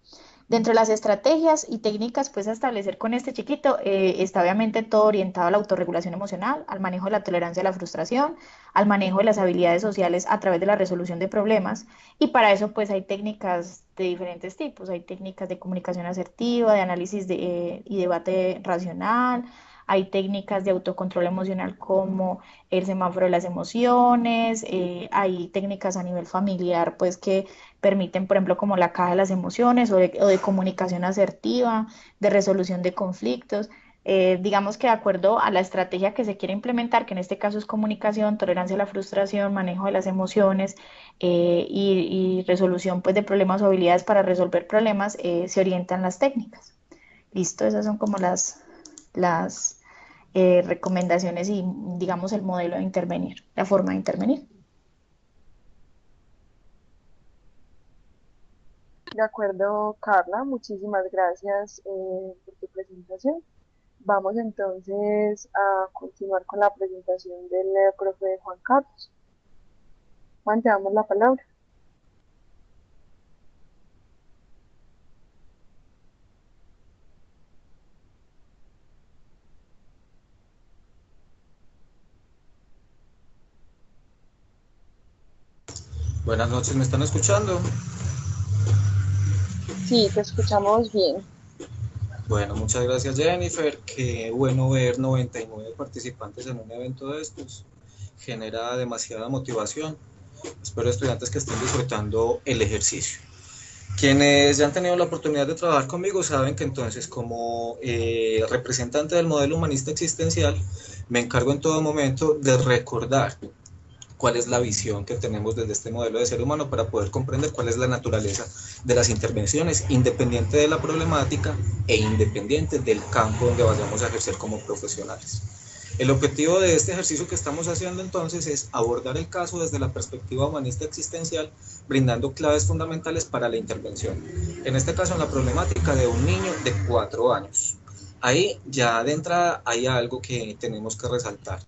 Dentro de las estrategias y técnicas pues a establecer con este chiquito, está obviamente todo orientado a la autorregulación emocional, al manejo de la tolerancia a la frustración, al manejo de las habilidades sociales a través de la resolución de problemas, y para eso pues hay técnicas de diferentes tipos. Hay técnicas de comunicación asertiva, de análisis y debate racional, hay técnicas de autocontrol emocional como el semáforo de las emociones, hay técnicas a nivel familiar pues que permiten, por ejemplo, como la caja de las emociones o de comunicación asertiva, de resolución de conflictos. Digamos que de acuerdo a la estrategia que se quiere implementar, que en este caso es comunicación, tolerancia a la frustración, manejo de las emociones, y resolución pues, de problemas o habilidades para resolver problemas, se orientan las técnicas. Listo, esas son como las recomendaciones y, digamos, el modelo de intervenir, la forma de intervenir. De acuerdo, Carla, muchísimas gracias por tu presentación. Vamos entonces a continuar con la presentación del profe Juan Carlos. Juan, te damos la palabra. Buenas noches, ¿me están escuchando? Sí, te escuchamos bien. Bueno, muchas gracias Jennifer, qué bueno ver 99 participantes en un evento de estos, genera demasiada motivación. Espero estudiantes que estén disfrutando el ejercicio. Quienes ya han tenido la oportunidad de trabajar conmigo saben que entonces como representante del modelo humanista existencial me encargo en todo momento de recordar cuál es la visión que tenemos desde este modelo de ser humano para poder comprender cuál es la naturaleza de las intervenciones, independiente de la problemática e independiente del campo donde vayamos a ejercer como profesionales. El objetivo de este ejercicio que estamos haciendo entonces es abordar el caso desde la perspectiva humanista existencial, brindando claves fundamentales para la intervención. En este caso, en la problemática de un niño de 4 años. Ahí ya de entrada hay algo que tenemos que resaltar.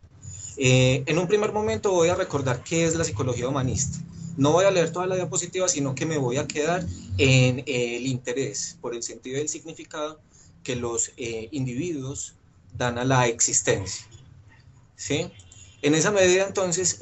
En un primer momento voy a recordar qué es la psicología humanista. No voy a leer toda la diapositiva, sino que me voy a quedar en el interés por el sentido y el significado que los individuos dan a la existencia, ¿sí? En esa medida, entonces,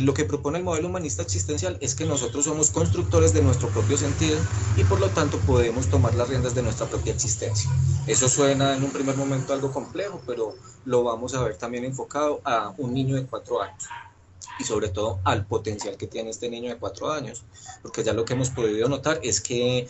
lo que propone el modelo humanista existencial es que nosotros somos constructores de nuestro propio sentido y por lo tanto podemos tomar las riendas de nuestra propia existencia. Eso suena en un primer momento algo complejo, pero lo vamos a ver también enfocado a un niño de 4 años y sobre todo al potencial que tiene este niño de 4 años, porque ya lo que hemos podido notar es que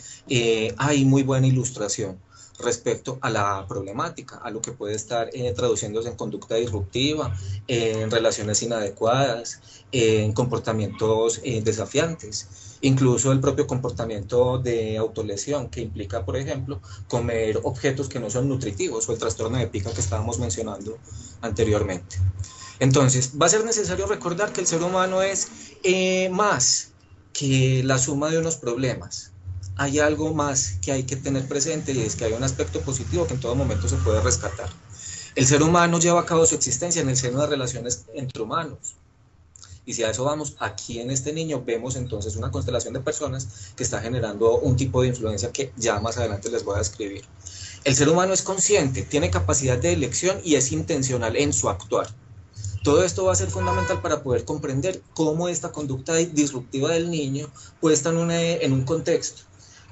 hay muy buena ilustración respecto a la problemática, a lo que puede estar traduciéndose en conducta disruptiva, en relaciones inadecuadas, en comportamientos desafiantes, incluso el propio comportamiento de autolesión que implica, por ejemplo, comer objetos que no son nutritivos o el trastorno de pica que estábamos mencionando anteriormente. Entonces, va a ser necesario recordar que el ser humano es más que la suma de unos problemas. Hay algo más que hay que tener presente y es que hay un aspecto positivo que en todo momento se puede rescatar. El ser humano lleva a cabo su existencia en el seno de relaciones entre humanos. Y si a eso vamos, aquí en este niño vemos entonces una constelación de personas que está generando un tipo de influencia que ya más adelante les voy a describir. El ser humano es consciente, tiene capacidad de elección y es intencional en su actuar. Todo esto va a ser fundamental para poder comprender cómo esta conducta disruptiva del niño, puesta en un contexto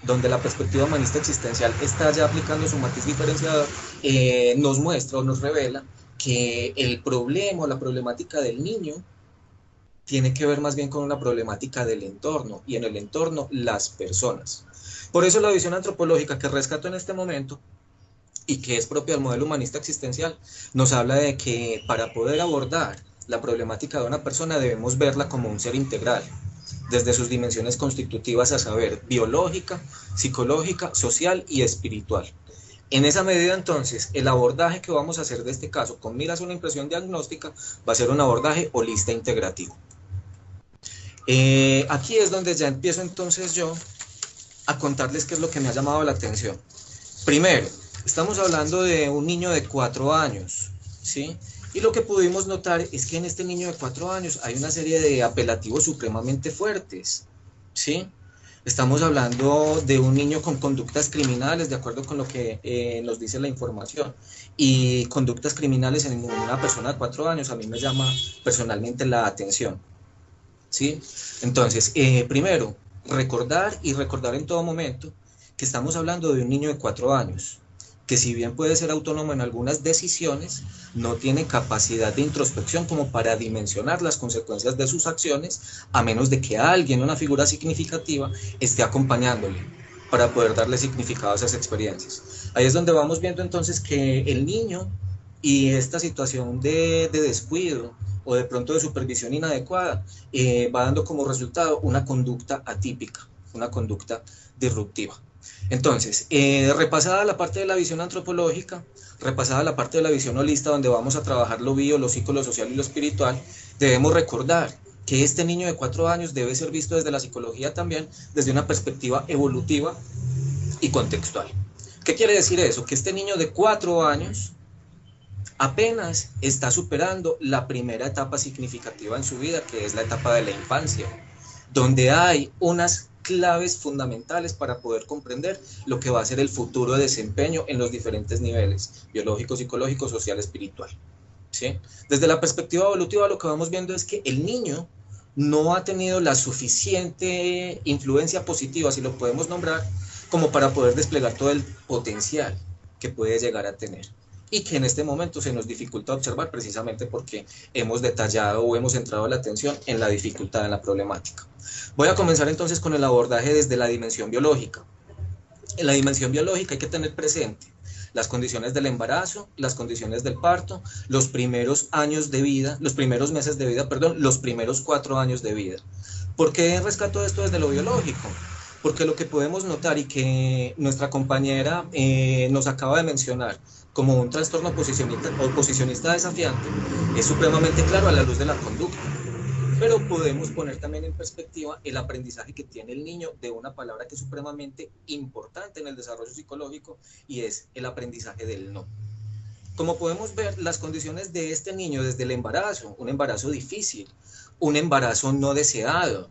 donde la perspectiva humanista existencial está ya aplicando su matiz diferenciador, nos muestra o nos revela que el problema o la problemática del niño tiene que ver más bien con una problemática del entorno, y en el entorno las personas. Por eso la visión antropológica que rescato en este momento, y que es propia del modelo humanista existencial, nos habla de que para poder abordar la problemática de una persona debemos verla como un ser integral, desde sus dimensiones constitutivas, a saber, biológica, psicológica, social y espiritual. En esa medida, entonces, el abordaje que vamos a hacer de este caso, con miras a una impresión diagnóstica, va a ser un abordaje holista integrativo. Aquí es donde ya empiezo entonces yo a contarles qué es lo que me ha llamado la atención. Primero, estamos hablando de un niño de 4 años, ¿sí? Y lo que pudimos notar es que en este niño de 4 años hay una serie de apelativos supremamente fuertes, ¿sí? Estamos hablando de un niño con conductas criminales, de acuerdo con lo que nos dice la información. Y conductas criminales en una persona de 4 años a mí me llama personalmente la atención, ¿sí? Entonces, primero, recordar en todo momento que estamos hablando de un niño de 4 años, que si bien puede ser autónomo en algunas decisiones, no tiene capacidad de introspección como para dimensionar las consecuencias de sus acciones, a menos de que alguien, una figura significativa, esté acompañándole para poder darle significado a esas experiencias. Ahí es donde vamos viendo entonces que el niño y esta situación de descuido o de pronto de supervisión inadecuada va dando como resultado una conducta atípica, una conducta disruptiva. Entonces, repasada la parte de la visión antropológica, repasada la parte de la visión holista, donde vamos a trabajar lo bio, lo psico, lo social y lo espiritual, debemos recordar que este niño de 4 años debe ser visto desde la psicología también, desde una perspectiva evolutiva y contextual. ¿Qué quiere decir eso? Que este niño de 4 años apenas está superando la primera etapa significativa en su vida, que es la etapa de la infancia, donde hay unas claves fundamentales para poder comprender lo que va a ser el futuro de desempeño en los diferentes niveles, biológico, psicológico, social, espiritual, ¿sí? Desde la perspectiva evolutiva lo que vamos viendo es que el niño no ha tenido la suficiente influencia positiva, si lo podemos nombrar, como para poder desplegar todo el potencial que puede llegar a tener, y que en este momento se nos dificulta observar precisamente porque hemos detallado o hemos centrado la atención en la dificultad, en la problemática. Voy a comenzar entonces con el abordaje desde la dimensión biológica. En la dimensión biológica hay que tener presente las condiciones del embarazo, las condiciones del parto, los primeros años de vida, los primeros meses de vida, perdón, los primeros 4 años de vida. ¿Por qué rescato esto desde lo biológico? Porque lo que podemos notar y que nuestra compañera nos acaba de mencionar como un trastorno oposicionista desafiante es supremamente claro a la luz de la conducta. pero podemos poner también en perspectiva el aprendizaje que tiene el niño de una palabra que es supremamente importante en el desarrollo psicológico, y es el aprendizaje del no. Como podemos ver, las condiciones de este niño desde el embarazo, un embarazo difícil, un embarazo no deseado,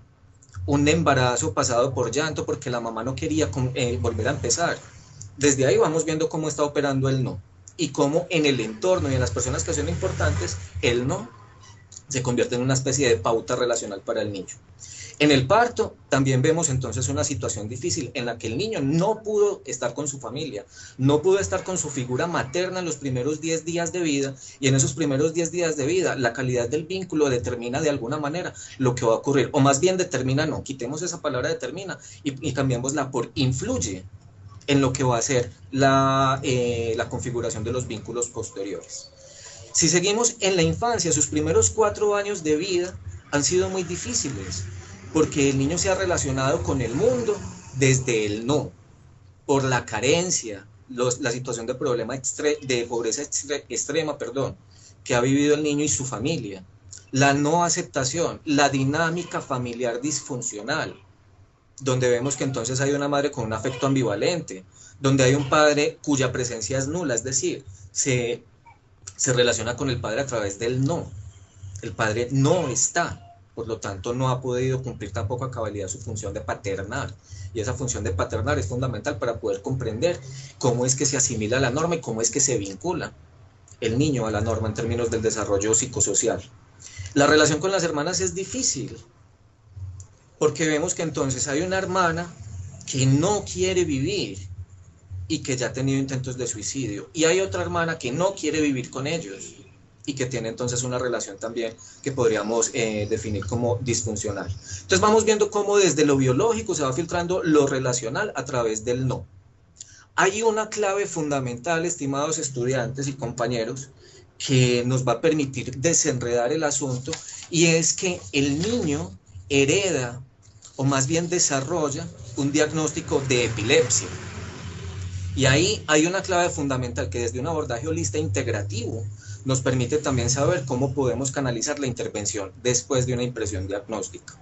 un embarazo pasado por llanto porque la mamá no quería volver a empezar. Desde ahí vamos viendo cómo está operando el no, y cómo en el entorno y en las personas que son importantes, el no se convierte en una especie de pauta relacional para el niño. En el parto también vemos entonces una situación difícil en la que el niño no pudo estar con su familia, no pudo estar con su figura materna en los primeros 10 días de vida, y en esos primeros 10 días de vida la calidad del vínculo determina de alguna manera lo que va a ocurrir, o más bien determina, no, quitemos esa palabra determina y cambiémosla por influye en lo que va a ser la configuración de los vínculos posteriores. Si seguimos en la infancia, sus primeros 4 años de vida han sido muy difíciles, porque el niño se ha relacionado con el mundo desde el no, por la carencia, la situación de problema de pobreza extrema, que ha vivido el niño y su familia, la no aceptación, la dinámica familiar disfuncional, donde vemos que entonces hay una madre con un afecto ambivalente, donde hay un padre cuya presencia es nula, es decir, se relaciona con el padre a través del no. El padre no está, por lo tanto no ha podido cumplir tampoco a cabalidad su función de paternar, y esa función de paternar es fundamental para poder comprender cómo es que se asimila la norma y cómo es que se vincula el niño a la norma en términos del desarrollo psicosocial. La relación con las hermanas es difícil, porque vemos que entonces hay una hermana que no quiere vivir y que ya ha tenido intentos de suicidio, y hay otra hermana que no quiere vivir con ellos y que tiene entonces una relación también que podríamos definir como disfuncional. Entonces vamos viendo cómo desde lo biológico se va filtrando lo relacional a través del no. Hay una clave fundamental, estimados estudiantes y compañeros, que nos va a permitir desenredar el asunto, y es que el niño hereda, o más bien desarrolla, un diagnóstico de epilepsia. Y ahí hay una clave fundamental que desde un abordaje holista integrativo nos permite también saber cómo podemos canalizar la intervención después de una impresión diagnóstica.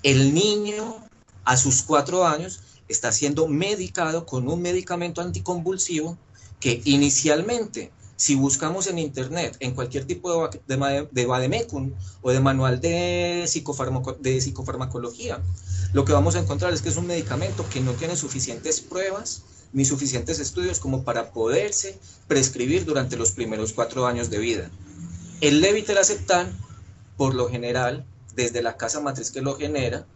El niño a sus 4 años está siendo medicado con un medicamento anticonvulsivo que inicialmente, si buscamos en internet, en cualquier tipo de vademecum o de manual de psicofarmacología, lo que vamos a encontrar es que es un medicamento que no tiene suficientes pruebas ni suficientes estudios como para poderse prescribir durante los primeros 4 años de vida. El levetiracetam, por lo general, desde la casa matriz que lo genera,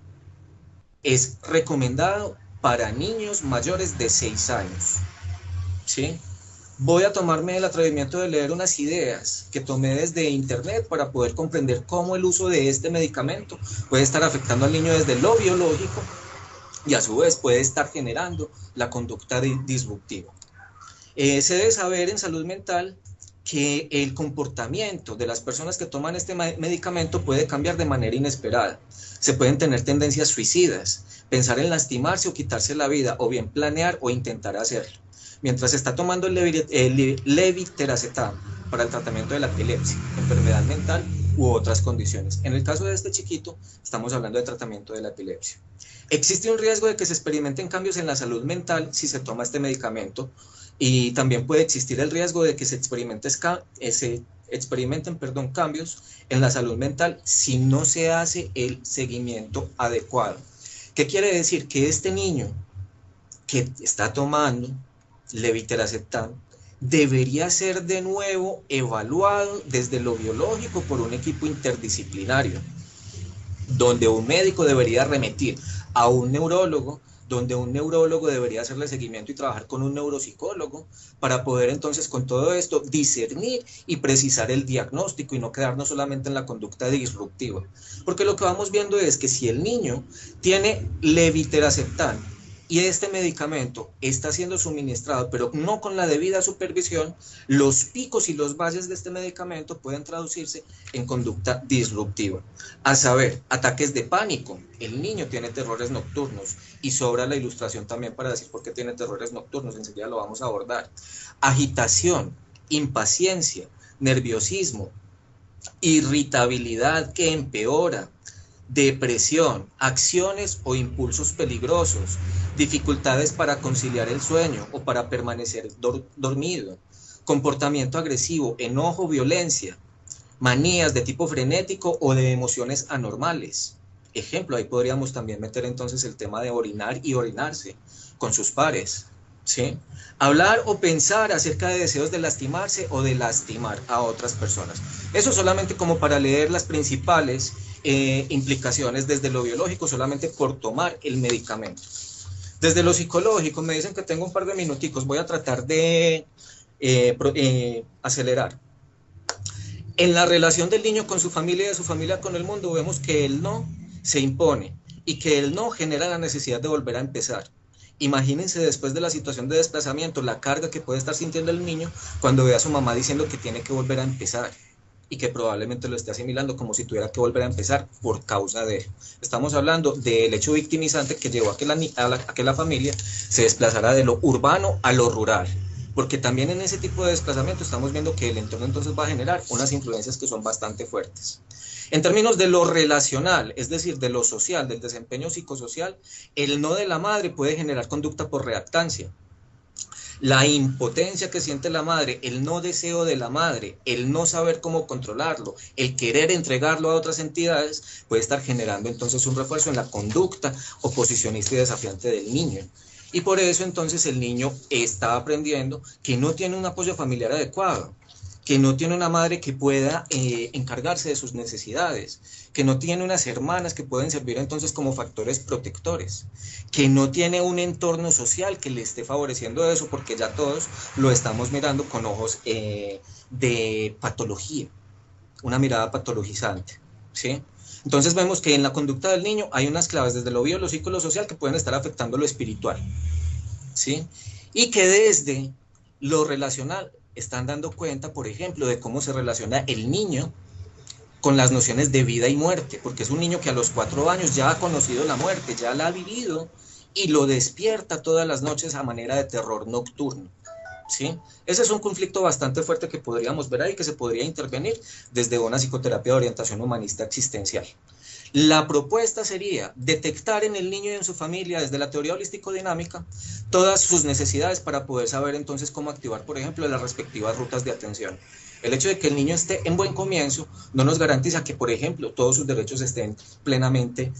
es recomendado para niños mayores de 6 años. ¿Sí? Voy a tomarme el atrevimiento de leer unas ideas que tomé desde internet para poder comprender cómo el uso de este medicamento puede estar afectando al niño desde lo biológico, y a su vez puede estar generando la conducta disruptiva. Se debe saber en salud mental que el comportamiento de las personas que toman este medicamento puede cambiar de manera inesperada. Se pueden tener tendencias suicidas, pensar en lastimarse o quitarse la vida, o bien planear o intentar hacerlo, mientras se está tomando el levetiracetam para el tratamiento de la epilepsia, enfermedad mental u otras condiciones. En el caso de este chiquito, estamos hablando de tratamiento de la epilepsia. Existe un riesgo de que se experimenten cambios en la salud mental si se toma este medicamento, y también puede existir el riesgo de que se experimenten cambios en la salud mental si no se hace el seguimiento adecuado. ¿Qué quiere decir? Que este niño que está tomando levetiracetam debería ser de nuevo evaluado desde lo biológico por un equipo interdisciplinario, donde un médico debería remitir a un neurólogo, donde un neurólogo debería hacerle seguimiento y trabajar con un neuropsicólogo para poder entonces con todo esto discernir y precisar el diagnóstico y no quedarnos solamente en la conducta disruptiva. Porque lo que vamos viendo es que si el niño tiene levetiracetam y este medicamento está siendo suministrado pero no con la debida supervisión, los picos y los valles de este medicamento pueden traducirse en conducta disruptiva. A saber, ataques de pánico. El niño tiene terrores nocturnos, y sobra la ilustración también para decir por qué tiene terrores nocturnos, enseguida lo vamos a abordar. Agitación, impaciencia, nerviosismo, irritabilidad que empeora, depresión, acciones o impulsos peligrosos, dificultades para conciliar el sueño o para permanecer dormido, comportamiento agresivo, enojo, violencia, manías de tipo frenético o de emociones anormales. Ejemplo, ahí podríamos también meter entonces el tema de orinar y orinarse con sus pares, ¿sí? Hablar o pensar acerca de deseos de lastimarse o de lastimar a otras personas. Eso solamente como para leer las principales implicaciones desde lo biológico, solamente por tomar el medicamento. Desde lo psicológico, me dicen que tengo un par de minuticos, voy a tratar de acelerar. En la relación del niño con su familia y de su familia con el mundo, vemos que el no se impone y que el no genera la necesidad de volver a empezar. Imagínense después de la situación de desplazamiento, la carga que puede estar sintiendo el niño cuando ve a su mamá diciendo que tiene que volver a empezar y que probablemente lo esté asimilando como si tuviera que volver a empezar por causa de él. Estamos hablando del hecho victimizante que llevó a que la familia se desplazara de lo urbano a lo rural. Porque también en ese tipo de desplazamiento estamos viendo que el entorno entonces va a generar unas influencias que son bastante fuertes. En términos de lo relacional, es decir, de lo social, del desempeño psicosocial, el no de la madre puede generar conducta por reactancia. La impotencia que siente la madre, el no deseo de la madre, el no saber cómo controlarlo, el querer entregarlo a otras entidades, puede estar generando entonces un refuerzo en la conducta oposicionista y desafiante del niño. Y por eso entonces el niño está aprendiendo que no tiene un apoyo familiar adecuado, que no tiene una madre que pueda encargarse de sus necesidades, que no tiene unas hermanas que pueden servir entonces como factores protectores, que no tiene un entorno social que le esté favoreciendo eso, porque ya todos lo estamos mirando con ojos de patología, una mirada patologizante, ¿sí? Entonces vemos que en la conducta del niño hay unas claves desde lo biológico y lo social que pueden estar afectando lo espiritual, ¿sí? Y que desde lo relacional están dando cuenta, por ejemplo, de cómo se relaciona el niño con las nociones de vida y muerte, porque es un niño que a los 4 años ya ha conocido la muerte, ya la ha vivido y lo despierta todas las noches a manera de terror nocturno, ¿sí? Ese es un conflicto bastante fuerte que podríamos ver ahí, que se podría intervenir desde una psicoterapia de orientación humanista existencial. La propuesta sería detectar en el niño y en su familia, desde la teoría holístico-dinámica, todas sus necesidades para poder saber entonces cómo activar, por ejemplo, las respectivas rutas de atención. El hecho de que el niño esté en buen comienzo no nos garantiza que, por ejemplo, todos sus derechos estén plenamente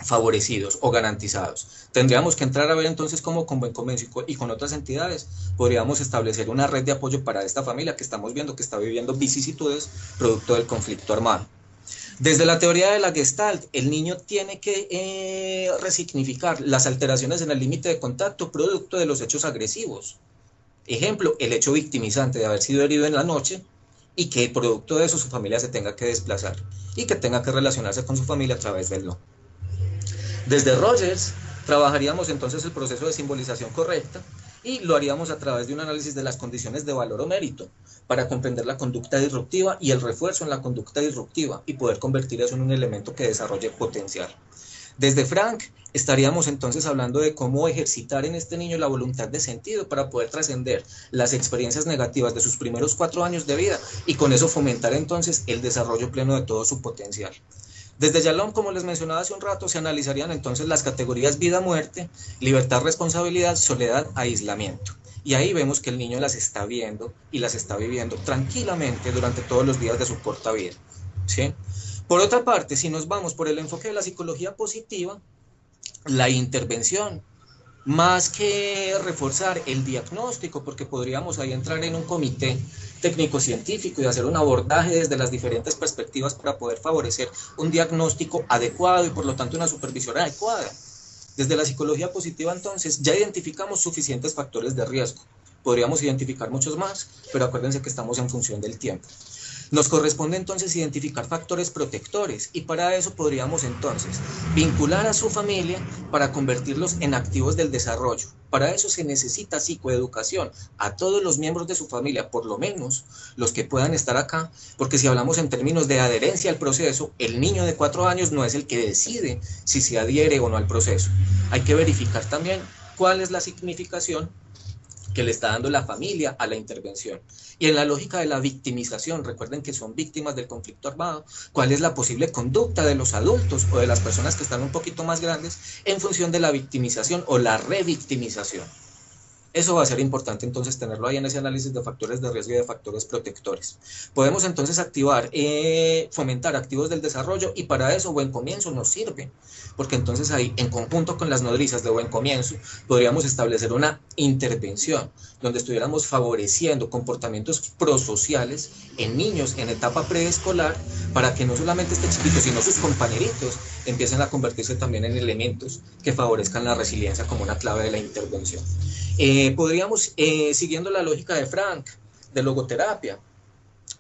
favorecidos o garantizados. Tendríamos que entrar a ver entonces cómo con buen comienzo y con otras entidades podríamos establecer una red de apoyo para esta familia que estamos viendo que está viviendo vicisitudes producto del conflicto armado. Desde la teoría de la Gestalt, el niño tiene que resignificar las alteraciones en el límite de contacto producto de los hechos agresivos. Ejemplo, el hecho victimizante de haber sido herido en la noche y que producto de eso su familia se tenga que desplazar y que tenga que relacionarse con su familia a través del no. Desde Rogers, trabajaríamos entonces el proceso de simbolización correcta y lo haríamos a través de un análisis de las condiciones de valor o mérito para comprender la conducta disruptiva y el refuerzo en la conducta disruptiva y poder convertir eso en un elemento que desarrolle potencial. Desde Frank estaríamos entonces hablando de cómo ejercitar en este niño la voluntad de sentido para poder trascender las experiencias negativas de sus primeros 4 años de vida y con eso fomentar entonces el desarrollo pleno de todo su potencial. Desde Yalom, como les mencionaba hace un rato, se analizarían entonces las categorías vida-muerte, libertad-responsabilidad, soledad, aislamiento. Y ahí vemos que el niño las está viendo y las está viviendo tranquilamente durante todos los días de su corta vida, ¿sí? Por otra parte, si nos vamos por el enfoque de la psicología positiva, la intervención, más que reforzar el diagnóstico, porque podríamos ahí entrar en un comité técnico-científico y hacer un abordaje desde las diferentes perspectivas para poder favorecer un diagnóstico adecuado y por lo tanto una supervisión adecuada. Desde la psicología positiva entonces ya identificamos suficientes factores de riesgo. Podríamos identificar muchos más, pero acuérdense que estamos en función del tiempo. Nos corresponde entonces identificar factores protectores y para eso podríamos entonces vincular a su familia para convertirlos en activos del desarrollo. Para eso se necesita psicoeducación a todos los miembros de su familia, por lo menos los que puedan estar acá, porque si hablamos en términos de adherencia al proceso, el niño de 4 años no es el que decide si se adhiere o no al proceso. Hay que verificar también cuál es la significación que le está dando la familia a la intervención. Y en la lógica de la victimización, recuerden que son víctimas del conflicto armado, ¿cuál es la posible conducta de los adultos o de las personas que están un poquito más grandes en función de la victimización o la revictimización? Eso va a ser importante entonces tenerlo ahí en ese análisis de factores de riesgo y de factores protectores. Podemos entonces activar, fomentar activos del desarrollo, y para eso Buen Comienzo nos sirve, porque entonces ahí en conjunto con las nodrizas de Buen Comienzo podríamos establecer una intervención donde estuviéramos favoreciendo comportamientos prosociales en niños en etapa preescolar, para que no solamente este chiquito sino sus compañeritos empiecen a convertirse también en elementos que favorezcan la resiliencia como una clave de la intervención. Podríamos, siguiendo la lógica de Frank, de logoterapia,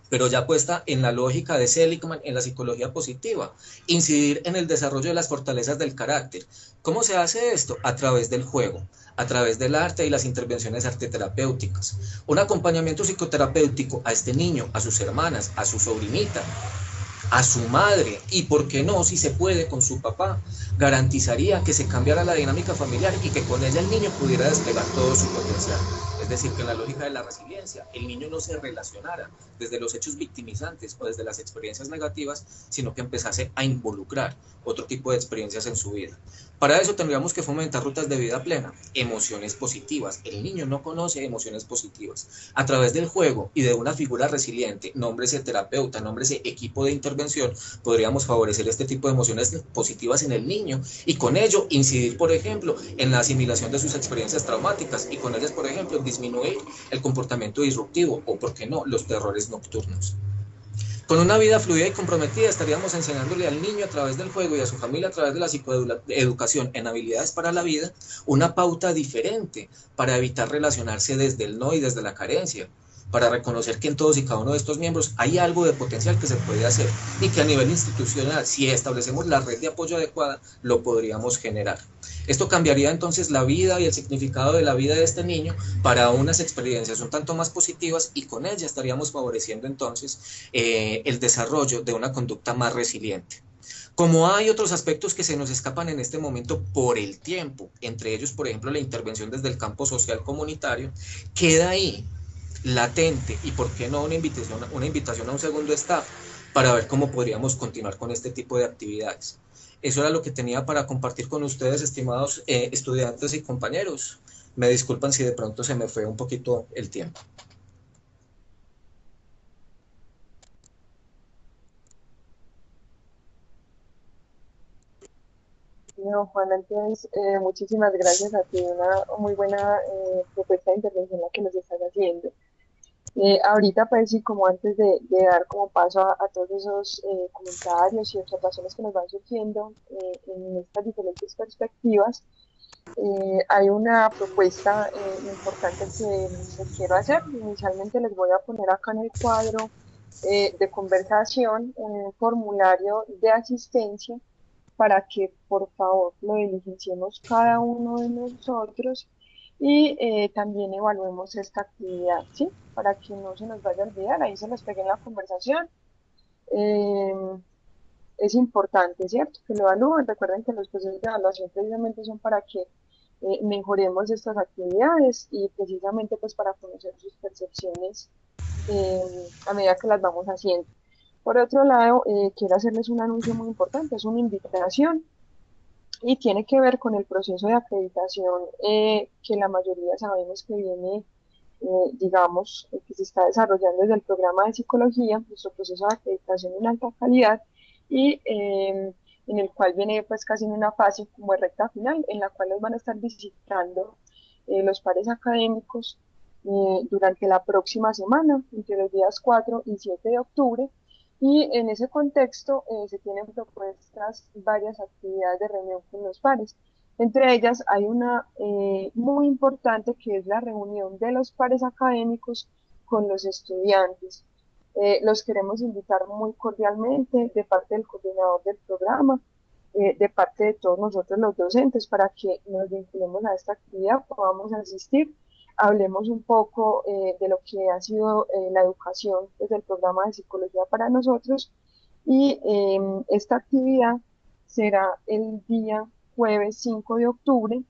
pero ya puesta en la lógica de Seligman, en la psicología positiva, incidir en el desarrollo de las fortalezas del carácter. ¿Cómo se hace esto? A través del juego, a través del arte y las intervenciones arteterapéuticas. Un acompañamiento psicoterapéutico a este niño, a sus hermanas, a su sobrinita, a su madre, y por qué no, si se puede, con su papá, garantizaría que se cambiara la dinámica familiar y que con ella el niño pudiera desplegar todo su potencial. Es decir, que en la lógica de la resiliencia, el niño no se relacionara desde los hechos victimizantes o desde las experiencias negativas, sino que empezase a involucrar otro tipo de experiencias en su vida. Para eso tendríamos que fomentar rutas de vida plena, emociones positivas. El niño no conoce emociones positivas. A través del juego y de una figura resiliente, nómbrese terapeuta, nómbrese equipo de intervención, podríamos favorecer este tipo de emociones positivas en el niño y con ello incidir, por ejemplo, en la asimilación de sus experiencias traumáticas y con ellas, por ejemplo, disminuir el comportamiento disruptivo o, por qué no, los terrores nocturnos. Con una vida fluida y comprometida estaríamos enseñándole al niño a través del juego y a su familia a través de la psicoeducación en habilidades para la vida una pauta diferente para evitar relacionarse desde el no y desde la carencia, para reconocer que en todos y cada uno de estos miembros hay algo de potencial que se puede hacer y que a nivel institucional, si establecemos la red de apoyo adecuada, lo podríamos generar. Esto cambiaría entonces la vida y el significado de la vida de este niño para unas experiencias un tanto más positivas, y con ella estaríamos favoreciendo entonces el desarrollo de una conducta más resiliente. Como hay otros aspectos que se nos escapan en este momento por el tiempo, entre ellos, por ejemplo, la intervención desde el campo social comunitario, queda ahí latente, y por qué no una invitación a un segundo staff para ver cómo podríamos continuar con este tipo de actividades. Eso era lo que tenía para compartir con ustedes, estimados estudiantes y compañeros. Me disculpan si de pronto se me fue un poquito el tiempo. No, Juan, entonces, muchísimas gracias a ti, una muy buena propuesta de intervención la que nos estás haciendo. Ahorita, pues sí, como antes de dar como paso a todos esos comentarios y observaciones que nos van surgiendo en estas diferentes perspectivas, hay una propuesta importante que les quiero hacer. Inicialmente les voy a poner acá en el cuadro de conversación un formulario de asistencia para que por favor lo diligenciemos cada uno de nosotros y también evaluemos esta actividad, ¿sí? Para que no se nos vaya a olvidar, ahí se los pegué en la conversación. Eh, es importante, ¿cierto? Que lo evalúen. Recuerden que los procesos de evaluación precisamente son para que mejoremos estas actividades y precisamente pues para conocer sus percepciones a medida que las vamos haciendo. Por otro lado, quiero hacerles un anuncio muy importante, es una invitación y tiene que ver con el proceso de acreditación que la mayoría sabemos que viene, digamos, que se está desarrollando desde el programa de psicología, nuestro proceso de acreditación en alta calidad y en el cual viene pues casi en una fase como de recta final, en la cual nos van a estar visitando los pares académicos durante la próxima semana, entre los días 4 y 7 de octubre, y en ese contexto se tienen propuestas varias actividades de reunión con los pares. Entre ellas hay una muy importante que es la reunión de los pares académicos con los estudiantes. Los queremos invitar muy cordialmente de parte del coordinador del programa, de parte de todos nosotros los docentes, para que nos vinculemos a esta actividad, podamos asistir, hablemos un poco de lo que ha sido la educación desde el programa de psicología para nosotros, y esta actividad será el día jueves 5 de octubre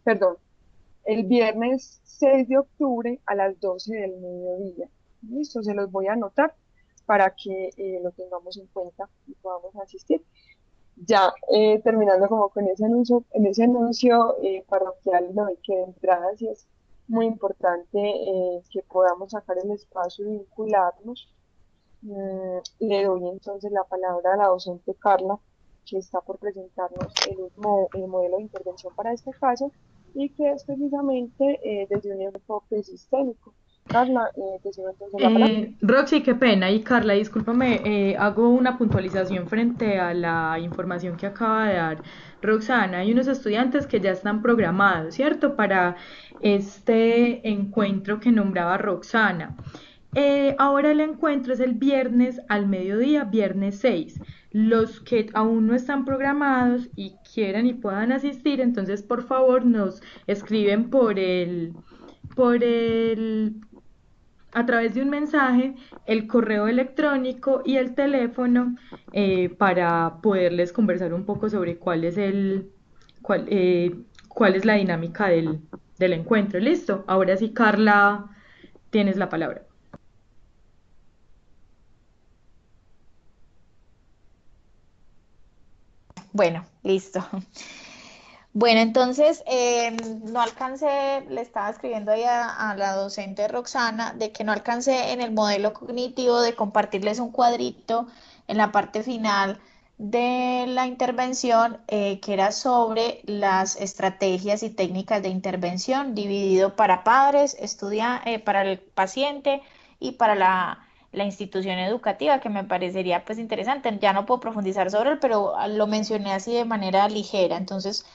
perdón, el viernes 6 de octubre a las 12 del mediodía. Listo, se los voy a anotar para que lo tengamos en cuenta y podamos asistir. Ya terminando como con ese anuncio, en ese anuncio parroquial, no, y que de entrada sí es muy importante que podamos sacar el espacio y vincularnos. Le doy entonces la palabra a la docente Carla, que está por presentarnos el último modelo de intervención para este caso y que es precisamente desde un enfoque sistémico. Carla, te cedo entonces la palabra. Roxy, qué pena. Y Carla, discúlpame, hago una puntualización frente a la información que acaba de dar Roxana. Hay unos estudiantes que ya están programados, ¿cierto? Para este encuentro que nombraba Roxana. Ahora el encuentro es el viernes al mediodía, viernes 6. Los que aún no están programados y quieran y puedan asistir, entonces por favor nos escriben por el a través de un mensaje, el correo electrónico y el teléfono para poderles conversar un poco sobre cuál es la dinámica del encuentro. Listo. Ahora sí, Carla, tienes la palabra. Bueno, listo. Bueno, entonces no alcancé, le estaba escribiendo ahí a la docente Roxana de que no alcancé en el modelo cognitivo de compartirles un cuadrito en la parte final de la intervención que era sobre las estrategias y técnicas de intervención dividido para padres, para el paciente y para la institución educativa, que me parecería pues interesante. Ya no puedo profundizar sobre él, pero lo mencioné así de manera ligera. Entonces,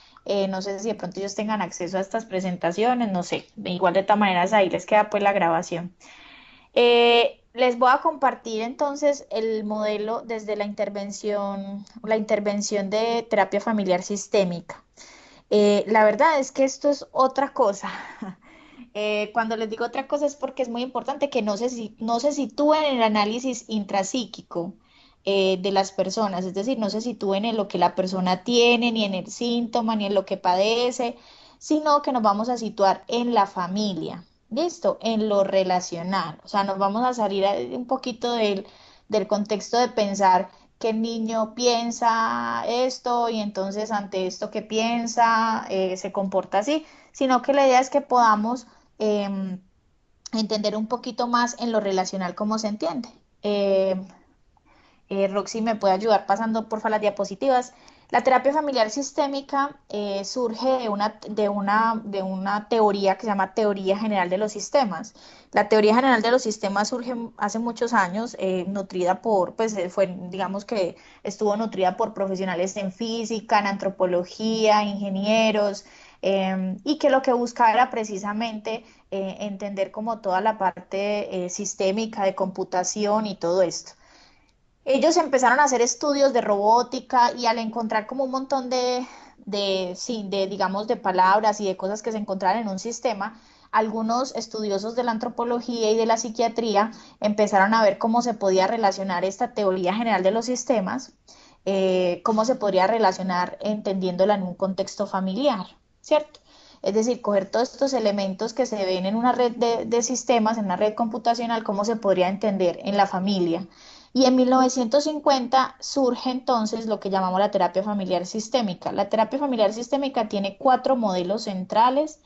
no sé si de pronto ellos tengan acceso a estas presentaciones, no sé. Igual de todas maneras ahí les queda pues la grabación. Les voy a compartir entonces el modelo desde la intervención de terapia familiar sistémica. La verdad es que esto es otra cosa. Cuando les digo otra cosa es porque es muy importante que no se sitúen en el análisis intrapsíquico de las personas, es decir, no se sitúen en lo que la persona tiene, ni en el síntoma, ni en lo que padece, sino que nos vamos a situar en la familia, ¿listo? En lo relacional, o sea, nos vamos a salir un poquito del contexto de pensar que el niño piensa esto y entonces ante esto que piensa se comporta así, sino que la idea es que podamos entender un poquito más en lo relacional cómo se entiende. Em, Roxy me puede ayudar pasando por las diapositivas. La terapia familiar sistémica surge de una teoría que se llama teoría general de los sistemas. La teoría general de los sistemas surge hace muchos años, nutrida pues digamos que estuvo nutrida por profesionales en física, en antropología, ingenieros, y que lo que buscaba era precisamente entender como toda la parte sistémica de computación y todo esto. Ellos empezaron a hacer estudios de robótica y al encontrar como un montón sí, digamos, de palabras y de cosas que se encontraban en un sistema, algunos estudiosos de la antropología y de la psiquiatría empezaron a ver cómo se podía relacionar esta teoría general de los sistemas, cómo se podría relacionar entendiéndola en un contexto familiar, ¿cierto? Es decir, coger todos estos elementos que se ven en una red de sistemas, en una red computacional, cómo se podría entender en la familia. Y en 1950 surge entonces lo que llamamos la terapia familiar sistémica. La terapia familiar sistémica tiene 4 modelos centrales.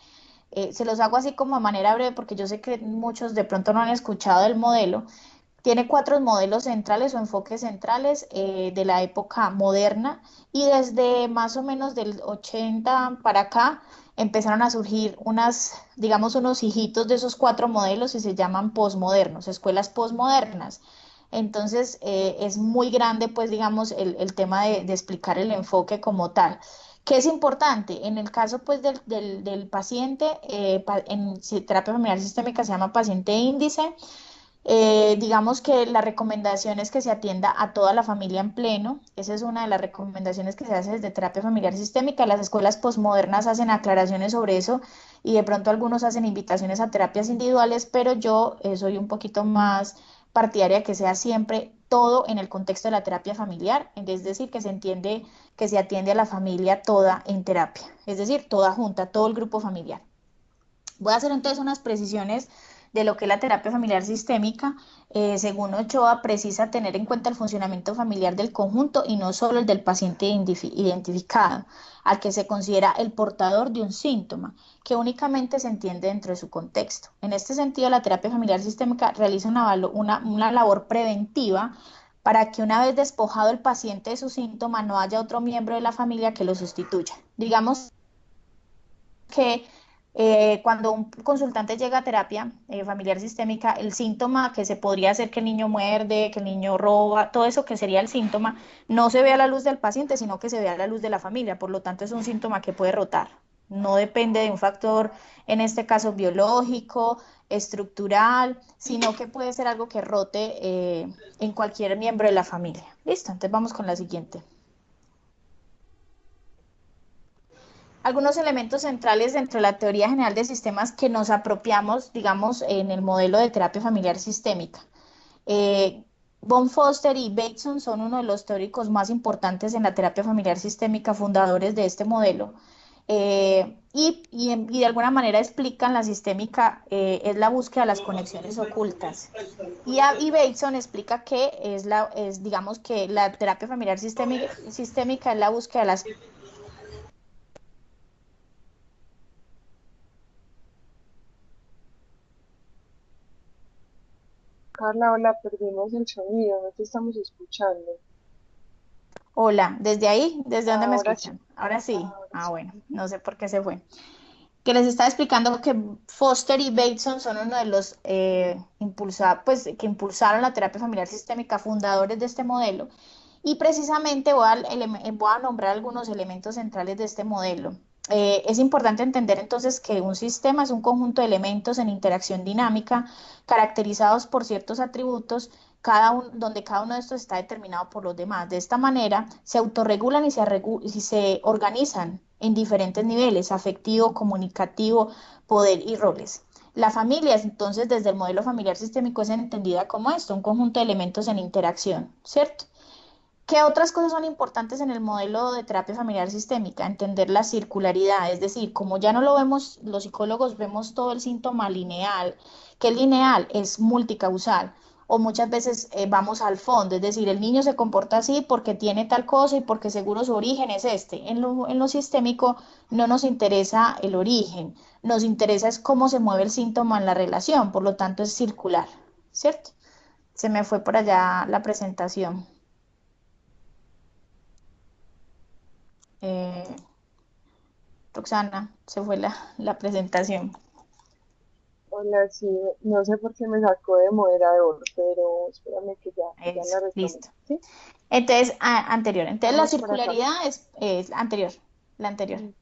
Se los hago así como a manera breve porque yo sé que muchos de pronto no han escuchado del modelo. Tiene 4 modelos centrales o enfoques centrales de la época moderna y desde más o menos del 80 para acá empezaron a surgir digamos, unos hijitos de esos 4 modelos y se llaman posmodernos, escuelas posmodernas. Entonces, es muy grande, pues, digamos, el tema de explicar el enfoque como tal. ¿Qué es importante? En el caso, pues, del paciente, en terapia familiar sistémica se llama paciente índice. Digamos que la recomendación es que se atienda a toda la familia en pleno. Esa es una de las recomendaciones que se hace desde terapia familiar sistémica. Las escuelas posmodernas hacen aclaraciones sobre eso y de pronto algunos hacen invitaciones a terapias individuales, pero yo soy un poquito más partidaria que sea siempre todo en el contexto de la terapia familiar, es decir, que se entiende que se atiende a la familia toda en terapia, es decir, toda junta, todo el grupo familiar. Voy a hacer entonces unas precisiones de lo que es la terapia familiar sistémica. Según Ochoa, precisa tener en cuenta el funcionamiento familiar del conjunto y no solo el del paciente identificado, al que se considera el portador de un síntoma, que únicamente se entiende dentro de su contexto. En este sentido, la terapia familiar sistémica realiza una labor preventiva para que una vez despojado el paciente de su síntoma, no haya otro miembro de la familia que lo sustituya. Digamos que cuando un consultante llega a terapia familiar sistémica, el síntoma que se podría hacer que el niño muerde, que el niño roba, todo eso que sería el síntoma, no se ve a la luz del paciente, sino que se ve a la luz de la familia. Por lo tanto, es un síntoma que puede rotar. No depende de un factor, en este caso biológico, estructural, sino que puede ser algo que rote en cualquier miembro de la familia. Listo, entonces vamos con la siguiente. Algunos elementos centrales dentro de la teoría general de sistemas que nos apropiamos, digamos, en el modelo de terapia familiar sistémica. Von Foster y Bateson son uno de los teóricos más importantes en la terapia familiar sistémica, fundadores de este modelo. Y de alguna manera explican la sistémica, es la búsqueda de las conexiones ocultas. Y Bateson explica que digamos que la terapia familiar sistémica es la búsqueda de las. Carla, hola, perdimos el sonido, no te estamos escuchando. Hola, ¿desde ahí? ¿Desde dónde me Ahora sí, escuchan? Ahora sí. ahora sí. Bueno, no sé por qué se fue. Que les estaba explicando que Foster y Bateson son uno de los que impulsaron la terapia familiar sistémica, fundadores de este modelo. Y precisamente voy a nombrar algunos elementos centrales de este modelo. Es importante entender entonces que un sistema es un conjunto de elementos en interacción dinámica caracterizados por ciertos atributos, donde cada uno de estos está determinado por los demás. De esta manera se autorregulan y se organizan en diferentes niveles: afectivo, comunicativo, poder y roles. La familia, entonces, desde el modelo familiar sistémico es entendida como esto, un conjunto de elementos en interacción, ¿cierto? ¿Qué otras cosas son importantes en el modelo de terapia familiar sistémica? Entender la circularidad, es decir, como ya no lo vemos, los psicólogos vemos todo el síntoma lineal, que el lineal es multicausal, o muchas veces vamos al fondo, es decir, el niño se comporta así porque tiene tal cosa y porque seguro su origen es este. En lo sistémico no nos interesa el origen, nos interesa es cómo se mueve el síntoma en la relación, por lo tanto es circular, ¿cierto? Se me fue por allá la presentación. Eh, Roxana, se fue la presentación. Hola, sí, no sé por qué me sacó de moderador, pero espérame que ya la retomé. Listo. ¿Sí? Entonces, anterior. Entonces, la Vamos por acá. circularidad es anterior, la anterior. Mm,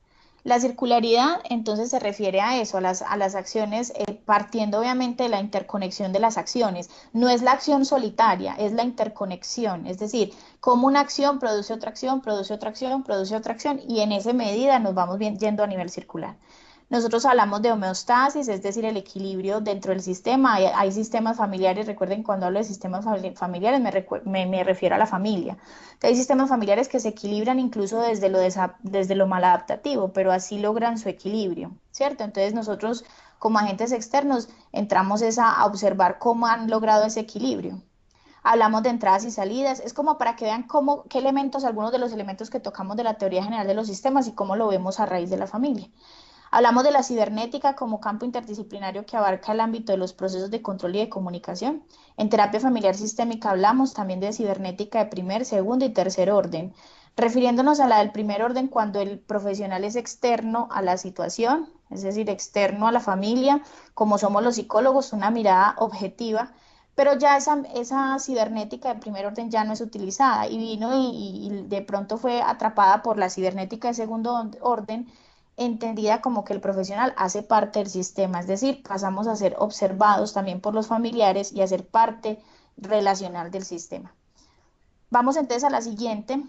La circularidad, entonces, se refiere a eso, a las acciones, partiendo obviamente de la interconexión de las acciones. No es la acción solitaria, es la interconexión. Es decir, cómo una acción produce otra acción, produce otra acción, produce otra acción, y en esa medida nos vamos yendo a nivel circular. Nosotros hablamos de homeostasis, es decir, el equilibrio dentro del sistema. Hay sistemas familiares, recuerden, cuando hablo de sistemas familiares me refiero a la familia. Hay sistemas familiares que se equilibran incluso desde lo maladaptativo, pero así logran su equilibrio, ¿cierto? Entonces nosotros como agentes externos entramos a observar cómo han logrado ese equilibrio. Hablamos de entradas y salidas, es como para que vean qué elementos, algunos de los elementos que tocamos de la teoría general de los sistemas y cómo lo vemos a raíz de la familia. Hablamos de la cibernética como campo interdisciplinario que abarca el ámbito de los procesos de control y de comunicación. En terapia familiar sistémica hablamos también de cibernética de primer, segundo y tercer orden, refiriéndonos a la del primer orden cuando el profesional es externo a la situación, es decir, externo a la familia, como somos los psicólogos, una mirada objetiva, pero ya esa cibernética de primer orden ya no es utilizada y vino y de pronto fue atrapada por la cibernética de segundo orden, entendida como que el profesional hace parte del sistema, es decir, pasamos a ser observados también por los familiares y a ser parte relacional del sistema. Vamos entonces a la siguiente.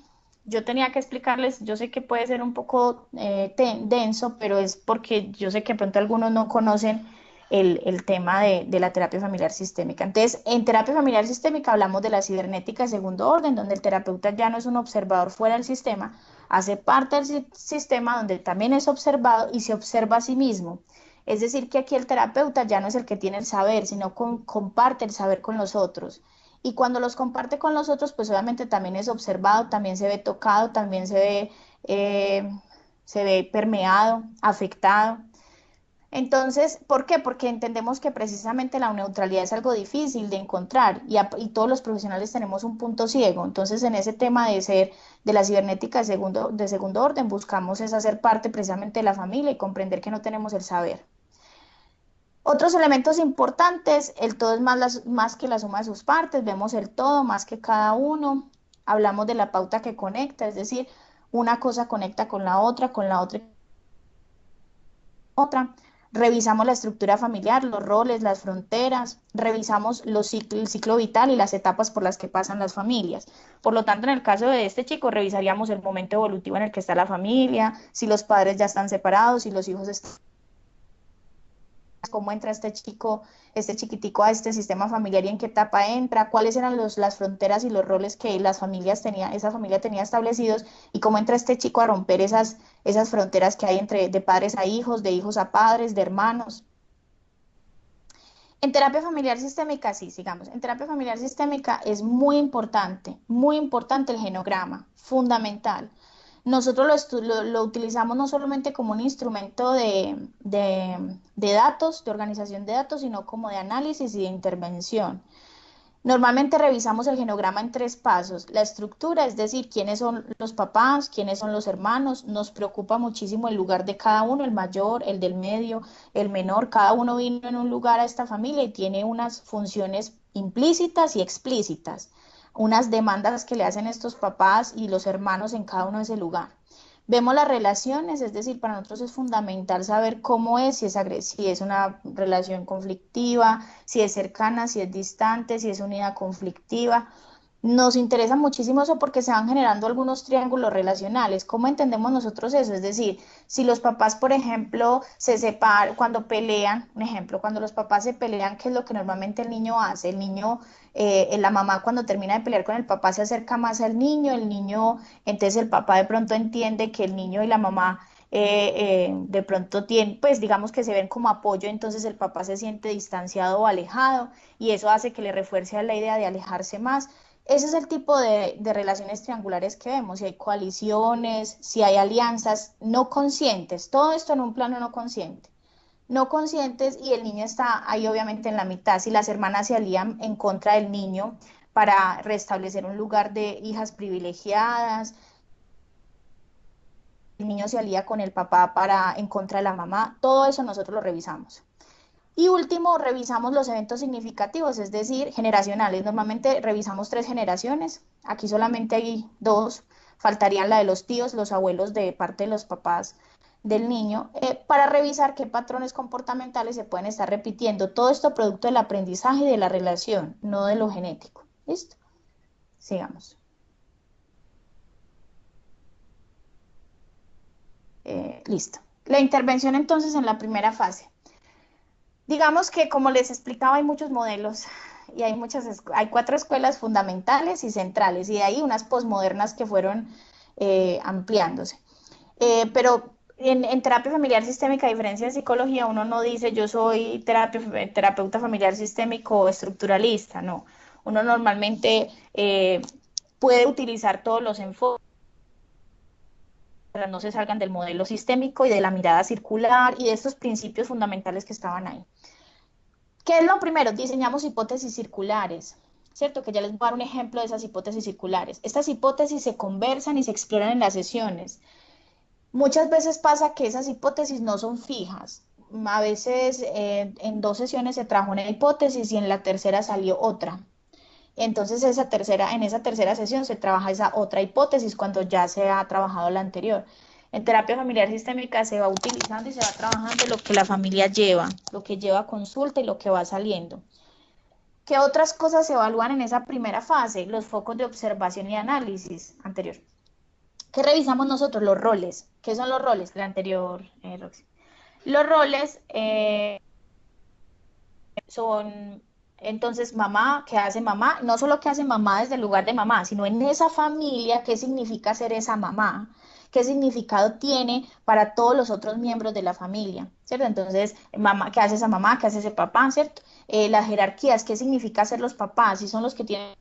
Yo tenía que explicarles, yo sé que puede ser un poco denso, pero es porque yo sé que de pronto algunos no conocen el tema de la terapia familiar sistémica. Entonces, en terapia familiar sistémica hablamos de la cibernética de segundo orden, donde el terapeuta ya no es un observador fuera del sistema, hace parte del sistema donde también es observado y se observa a sí mismo. Es decir, que aquí el terapeuta ya no es el que tiene el saber, sino comparte el saber con los otros. Y cuando los comparte con los otros, pues obviamente también es observado, también se ve tocado, también eh, se ve permeado, afectado. Entonces, ¿por qué? Porque entendemos que precisamente la neutralidad es algo difícil de encontrar y todos los profesionales tenemos un punto ciego. Entonces, en ese tema de ser de la cibernética de segundo orden, buscamos es hacer parte precisamente de la familia y comprender que no tenemos el saber. Otros elementos importantes, el todo es más que la suma de sus partes, vemos el todo más que cada uno, hablamos de la pauta que conecta, es decir, una cosa conecta con la otra. Revisamos la estructura familiar, los roles, las fronteras, revisamos el ciclo vital y las etapas por las que pasan las familias. Por lo tanto, en el caso de este chico, revisaríamos el momento evolutivo en el que está la familia, si los padres ya están separados, si los hijos están, cómo entra este chico, este chiquitico a este sistema familiar y en qué etapa entra, cuáles eran las fronteras y los roles que esa familia tenía establecidos y cómo entra este chico a romper esas fronteras que hay entre de padres a hijos, de hijos a padres, de hermanos. En terapia familiar sistémica, sí, sigamos. En terapia familiar sistémica es muy importante el genograma, fundamental. Nosotros lo utilizamos no solamente como un instrumento de datos, de organización de datos, sino como de análisis y de intervención. Normalmente revisamos el genograma en 3 pasos. La estructura, es decir, quiénes son los papás, quiénes son los hermanos. Nos preocupa muchísimo el lugar de cada uno, el mayor, el del medio, el menor. Cada uno vino en un lugar a esta familia y tiene unas funciones implícitas y explícitas, unas demandas que le hacen estos papás y los hermanos en cada uno de ese lugar. Vemos las relaciones, es decir, para nosotros es fundamental saber cómo es, si es una relación conflictiva, si es cercana, si es distante, si es unidad conflictiva. Nos interesa muchísimo eso porque se van generando algunos triángulos relacionales. ¿Cómo entendemos nosotros eso? Es decir, si los papás, por ejemplo, se separan, cuando pelean, un ejemplo, cuando los papás se pelean, ¿qué es lo que normalmente el niño hace? El niño, la mamá cuando termina de pelear con el papá se acerca más al niño, entonces el papá de pronto entiende que el niño y la mamá de pronto tienen, pues digamos que se ven como apoyo, entonces el papá se siente distanciado o alejado y eso hace que le refuerce la idea de alejarse más. Ese es el tipo de relaciones triangulares que vemos, si hay coaliciones, si hay alianzas no conscientes, todo esto en un plano no consciente, no conscientes y el niño está ahí obviamente en la mitad, si las hermanas se alían en contra del niño para restablecer un lugar de hijas privilegiadas, el niño se alía con el papá en contra de la mamá, todo eso nosotros lo revisamos. Y último, revisamos los eventos significativos, es decir, generacionales. Normalmente revisamos 3 generaciones, aquí solamente hay 2, faltarían la de los tíos, los abuelos de parte de los papás del niño, para revisar qué patrones comportamentales se pueden estar repitiendo. Todo esto producto del aprendizaje y de la relación, no de lo genético. ¿Listo? Sigamos. Listo. La intervención entonces en la primera fase. Digamos que, como les explicaba, hay muchos modelos y hay 4 escuelas fundamentales y centrales y de ahí unas posmodernas que fueron ampliándose. Pero en terapia familiar sistémica, a diferencia de psicología, uno no dice yo soy terapeuta familiar sistémico o estructuralista, no. Uno normalmente puede utilizar todos los enfoques, pero no se salgan del modelo sistémico y de la mirada circular y de estos principios fundamentales que estaban ahí. ¿Qué es lo primero? Diseñamos hipótesis circulares, ¿cierto? Que ya les voy a dar un ejemplo de esas hipótesis circulares. Estas hipótesis se conversan y se exploran en las sesiones. Muchas veces pasa que esas hipótesis no son fijas. A veces en 2 sesiones se trajo una hipótesis y en la tercera salió otra. Entonces en esa tercera sesión se trabaja esa otra hipótesis cuando ya se ha trabajado la anterior. En terapia familiar sistémica se va utilizando y se va trabajando lo que la familia lleva, lo que lleva a consulta y lo que va saliendo. ¿Qué otras cosas se evalúan en esa primera fase? Los focos de observación y análisis anterior. ¿Qué revisamos nosotros? Los roles. ¿Qué son los roles? La anterior, Roxy. Los roles son entonces mamá, ¿qué hace mamá? No solo qué hace mamá desde el lugar de mamá, sino en esa familia, ¿qué significa ser esa mamá? ¿Qué significado tiene para todos los otros miembros de la familia? ¿Cierto? Entonces, mamá, ¿qué hace esa mamá? ¿Qué hace ese papá? ¿Cierto? Las jerarquías, ¿qué significa ser los papás? Si son los que tienen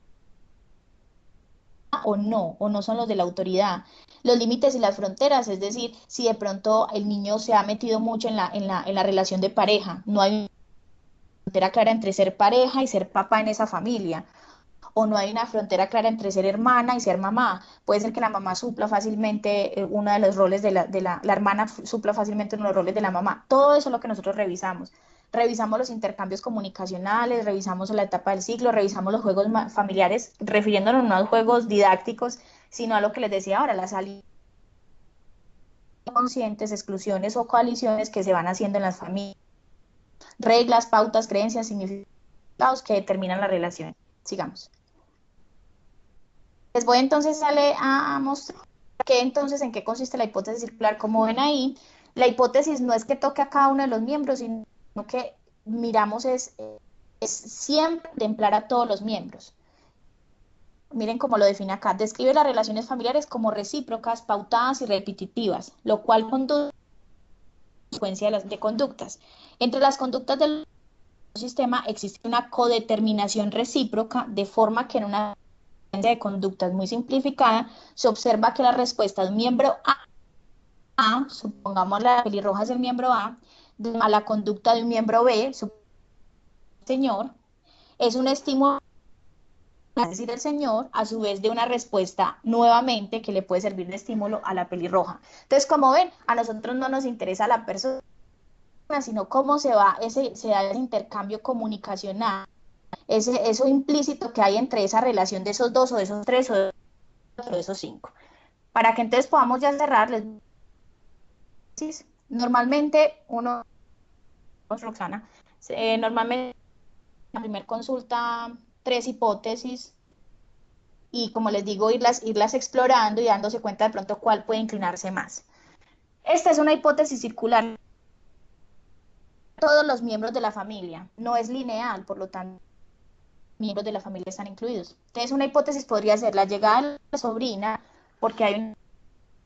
o no son los de la autoridad. Los límites y las fronteras, es decir, si de pronto el niño se ha metido mucho en la relación de pareja, no hay frontera clara entre ser pareja y ser papá en esa familia, o no hay una frontera clara entre ser hermana y ser mamá. Puede ser que la mamá supla fácilmente uno de los roles la hermana supla fácilmente uno de los roles de la mamá. Todo eso es lo que nosotros revisamos. Revisamos los intercambios comunicacionales, revisamos la etapa del ciclo, revisamos los juegos familiares, refiriéndonos no a los juegos didácticos, sino a lo que les decía ahora, las salidas conscientes, exclusiones o coaliciones que se van haciendo en las familias, reglas, pautas, creencias, significados que determinan la relación. Sigamos. Les voy entonces a mostrar que entonces en qué consiste la hipótesis circular. Como ven ahí, la hipótesis no es que toque a cada uno de los miembros, sino que miramos es siempre contemplar a todos los miembros. Miren cómo lo define acá. Describe las relaciones familiares como recíprocas, pautadas y repetitivas, lo cual conduce a la secuencia de conductas. Entre las conductas del sistema existe una codeterminación recíproca, de forma que en una de conductas muy simplificada, se observa que la respuesta de un miembro A, supongamos la pelirroja es el miembro A la conducta de un miembro B, señor, es un estímulo, es decir, el señor, a su vez de una respuesta nuevamente que le puede servir de estímulo a la pelirroja. Entonces, como ven, a nosotros no nos interesa la persona, sino cómo se da ese intercambio comunicacional, eso implícito que hay entre esa relación de esos dos o de esos tres o de esos cinco. Para que entonces podamos ya cerrar, normalmente Roxana, normalmente en la primera consulta 3 hipótesis y como les digo, irlas explorando y dándose cuenta de pronto cuál puede inclinarse más. Esta es una hipótesis circular. Todos los miembros de la familia, no es lineal, por lo tanto, miembros de la familia están incluidos. Entonces, una hipótesis podría ser la llegada de la sobrina, porque hay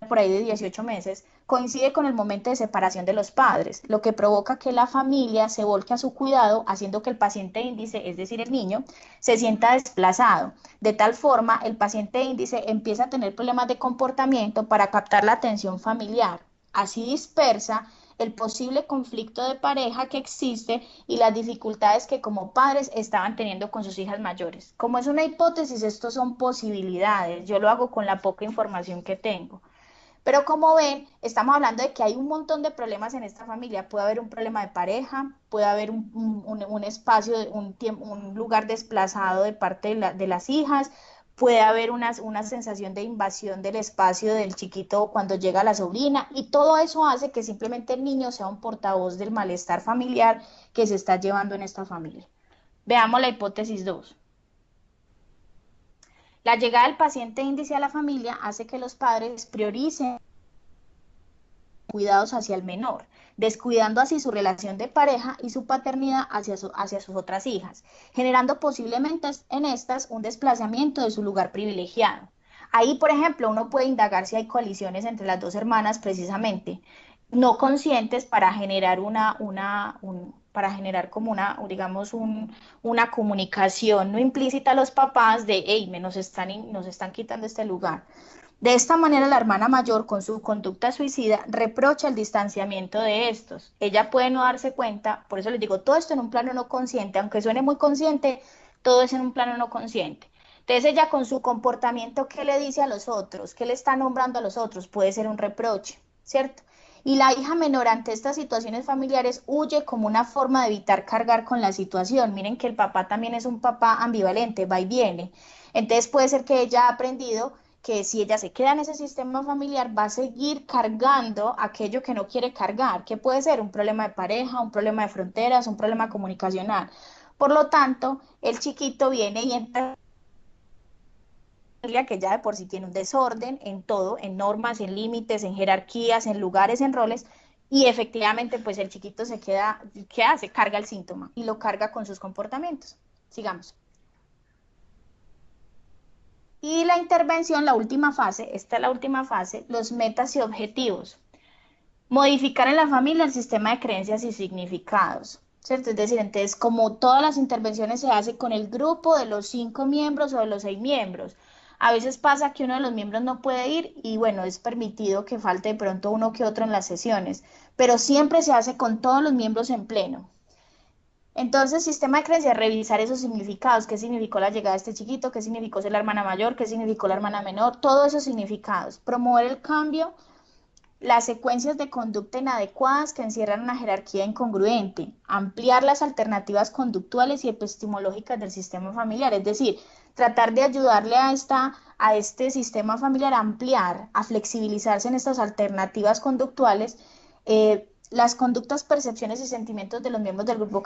por ahí de 18 meses, coincide con el momento de separación de los padres, lo que provoca que la familia se volque a su cuidado, haciendo que el paciente índice, es decir, el niño, se sienta desplazado. De tal forma, el paciente índice empieza a tener problemas de comportamiento para captar la atención familiar. Así dispersa el posible conflicto de pareja que existe y las dificultades que como padres estaban teniendo con sus hijas mayores. Como es una hipótesis, estos son posibilidades. Yo lo hago con la poca información que tengo. Pero como ven, estamos hablando de que hay un montón de problemas en esta familia. Puede haber un problema de pareja, puede haber un espacio, un lugar desplazado de parte de las hijas, puede haber una sensación de invasión del espacio del chiquito cuando llega la sobrina, y todo eso hace que simplemente el niño sea un portavoz del malestar familiar que se está llevando en esta familia. Veamos la hipótesis 2. La llegada del paciente índice a la familia hace que los padres prioricen cuidados hacia el menor, descuidando así su relación de pareja y su paternidad hacia sus otras hijas, generando posiblemente en estas un desplazamiento de su lugar privilegiado. Ahí, por ejemplo, uno puede indagar si hay colisiones entre las dos hermanas precisamente, no conscientes para generar para generar como digamos, una comunicación no implícita a los papás de, hey, nos están quitando este lugar. De esta manera, la hermana mayor, con su conducta suicida, reprocha el distanciamiento de estos. Ella puede no darse cuenta, por eso les digo, todo esto en un plano no consciente, aunque suene muy consciente, todo es en un plano no consciente. Entonces ella con su comportamiento, ¿qué le dice a los otros? ¿Qué le está nombrando a los otros? Puede ser un reproche, ¿cierto? Y la hija menor ante estas situaciones familiares huye como una forma de evitar cargar con la situación. Miren que el papá también es un papá ambivalente, va y viene. Entonces puede ser que ella ha aprendido que si ella se queda en ese sistema familiar va a seguir cargando aquello que no quiere cargar, que puede ser un problema de pareja, un problema de fronteras, un problema comunicacional. Por lo tanto, el chiquito viene y entra que ya de por sí tiene un desorden en todo, en normas, en límites, en jerarquías, en lugares, en roles, Y efectivamente, pues el chiquito se queda, ¿qué hace? Carga el síntoma y lo carga con sus comportamientos. Sigamos. Y la intervención, la última fase, esta es la última fase, los metas y objetivos. Modificar en la familia el sistema de creencias y significados, ¿cierto? Es decir, entonces, como todas las intervenciones se hace con el grupo de los 5 miembros o de los 6 miembros, a veces pasa que uno de los miembros no puede ir y bueno, es permitido que falte de pronto uno que otro en las sesiones, pero siempre se hace con todos los miembros en pleno. Entonces, sistema de creencias, revisar esos significados, qué significó la llegada de este chiquito, qué significó ser la hermana mayor, qué significó la hermana menor, todos esos significados, promover el cambio, las secuencias de conducta inadecuadas que encierran una jerarquía incongruente, ampliar las alternativas conductuales y epistemológicas del sistema familiar, es decir, tratar de ayudarle a este sistema familiar a ampliar, a flexibilizarse en estas alternativas conductuales. Las conductas, percepciones y sentimientos de los miembros del grupo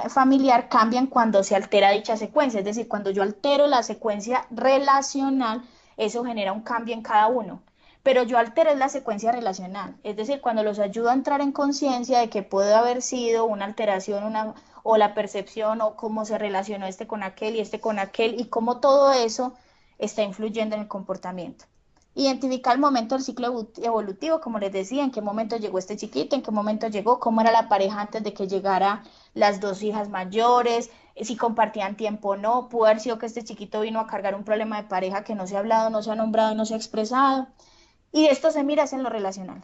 familiar cambian cuando se altera dicha secuencia, es decir, cuando yo altero la secuencia relacional, eso genera un cambio en cada uno. Pero yo altero la secuencia relacional, es decir, cuando los ayudo a entrar en conciencia de que puede haber sido una alteración o la percepción o cómo se relacionó este con aquel y este con aquel y cómo todo eso está influyendo en el comportamiento. Identificar el momento del ciclo evolutivo, como les decía, en qué momento llegó este chiquito, en qué momento llegó, cómo era la pareja antes de que llegara las dos hijas mayores, si compartían tiempo o no, pudo haber sido que este chiquito vino a cargar un problema de pareja que no se ha hablado, no se ha nombrado, no se ha expresado. Y esto se mira en lo relacional.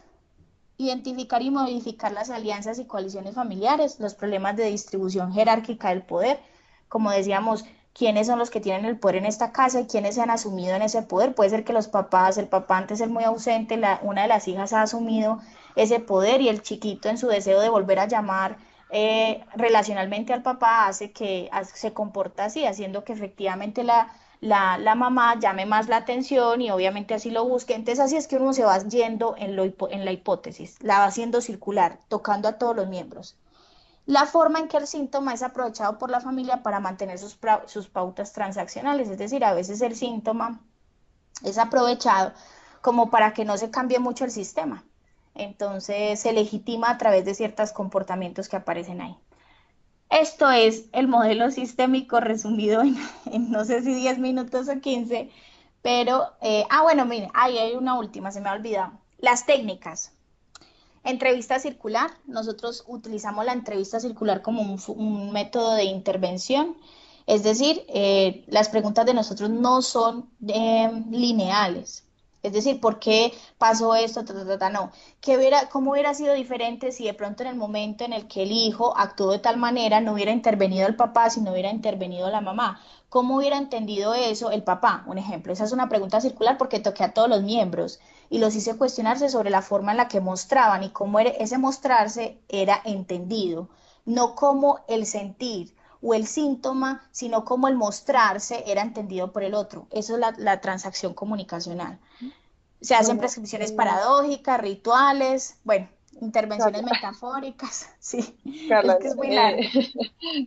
Identificar y modificar las alianzas y coaliciones familiares, los problemas de distribución jerárquica del poder, como decíamos, quiénes son los que tienen el poder en esta casa y quiénes se han asumido en ese poder. Puede ser que los papás, el papá antes es muy ausente, una de las hijas ha asumido ese poder y el chiquito en su deseo de volver a llamar relacionalmente al papá hace que se comporta así, haciendo que efectivamente la mamá llame más la atención y obviamente así lo busque. Entonces así es que uno se va yendo en la hipótesis, la va haciendo circular, tocando a todos los miembros. La forma en que el síntoma es aprovechado por la familia para mantener sus pautas transaccionales, es decir, a veces el síntoma es aprovechado como para que no se cambie mucho el sistema. Entonces se legitima a través de ciertos comportamientos que aparecen ahí. Esto es el modelo sistémico resumido en no sé si 10 minutos o 15, pero, bueno, miren, ahí hay una última, se me ha olvidado. Las técnicas. Entrevista circular. Nosotros utilizamos la entrevista circular como un método de intervención. Es decir, las preguntas de nosotros no son lineales. Es decir, ¿por qué pasó esto? No. ¿Cómo hubiera sido diferente si de pronto en el momento en el que el hijo actuó de tal manera no hubiera intervenido el papá, si no hubiera intervenido la mamá? ¿Cómo hubiera entendido eso el papá? Un ejemplo. Esa es una pregunta circular porque toqué a todos los miembros y los hice cuestionarse sobre la forma en la que mostraban y cómo ese mostrarse era entendido, no como el sentir o el síntoma, sino como el mostrarse era entendido por el otro. Eso es la transacción comunicacional. Se hacen Bueno, prescripciones paradójicas, rituales, bueno, intervenciones Carla, metafóricas, sí, es Carla, que es muy largo.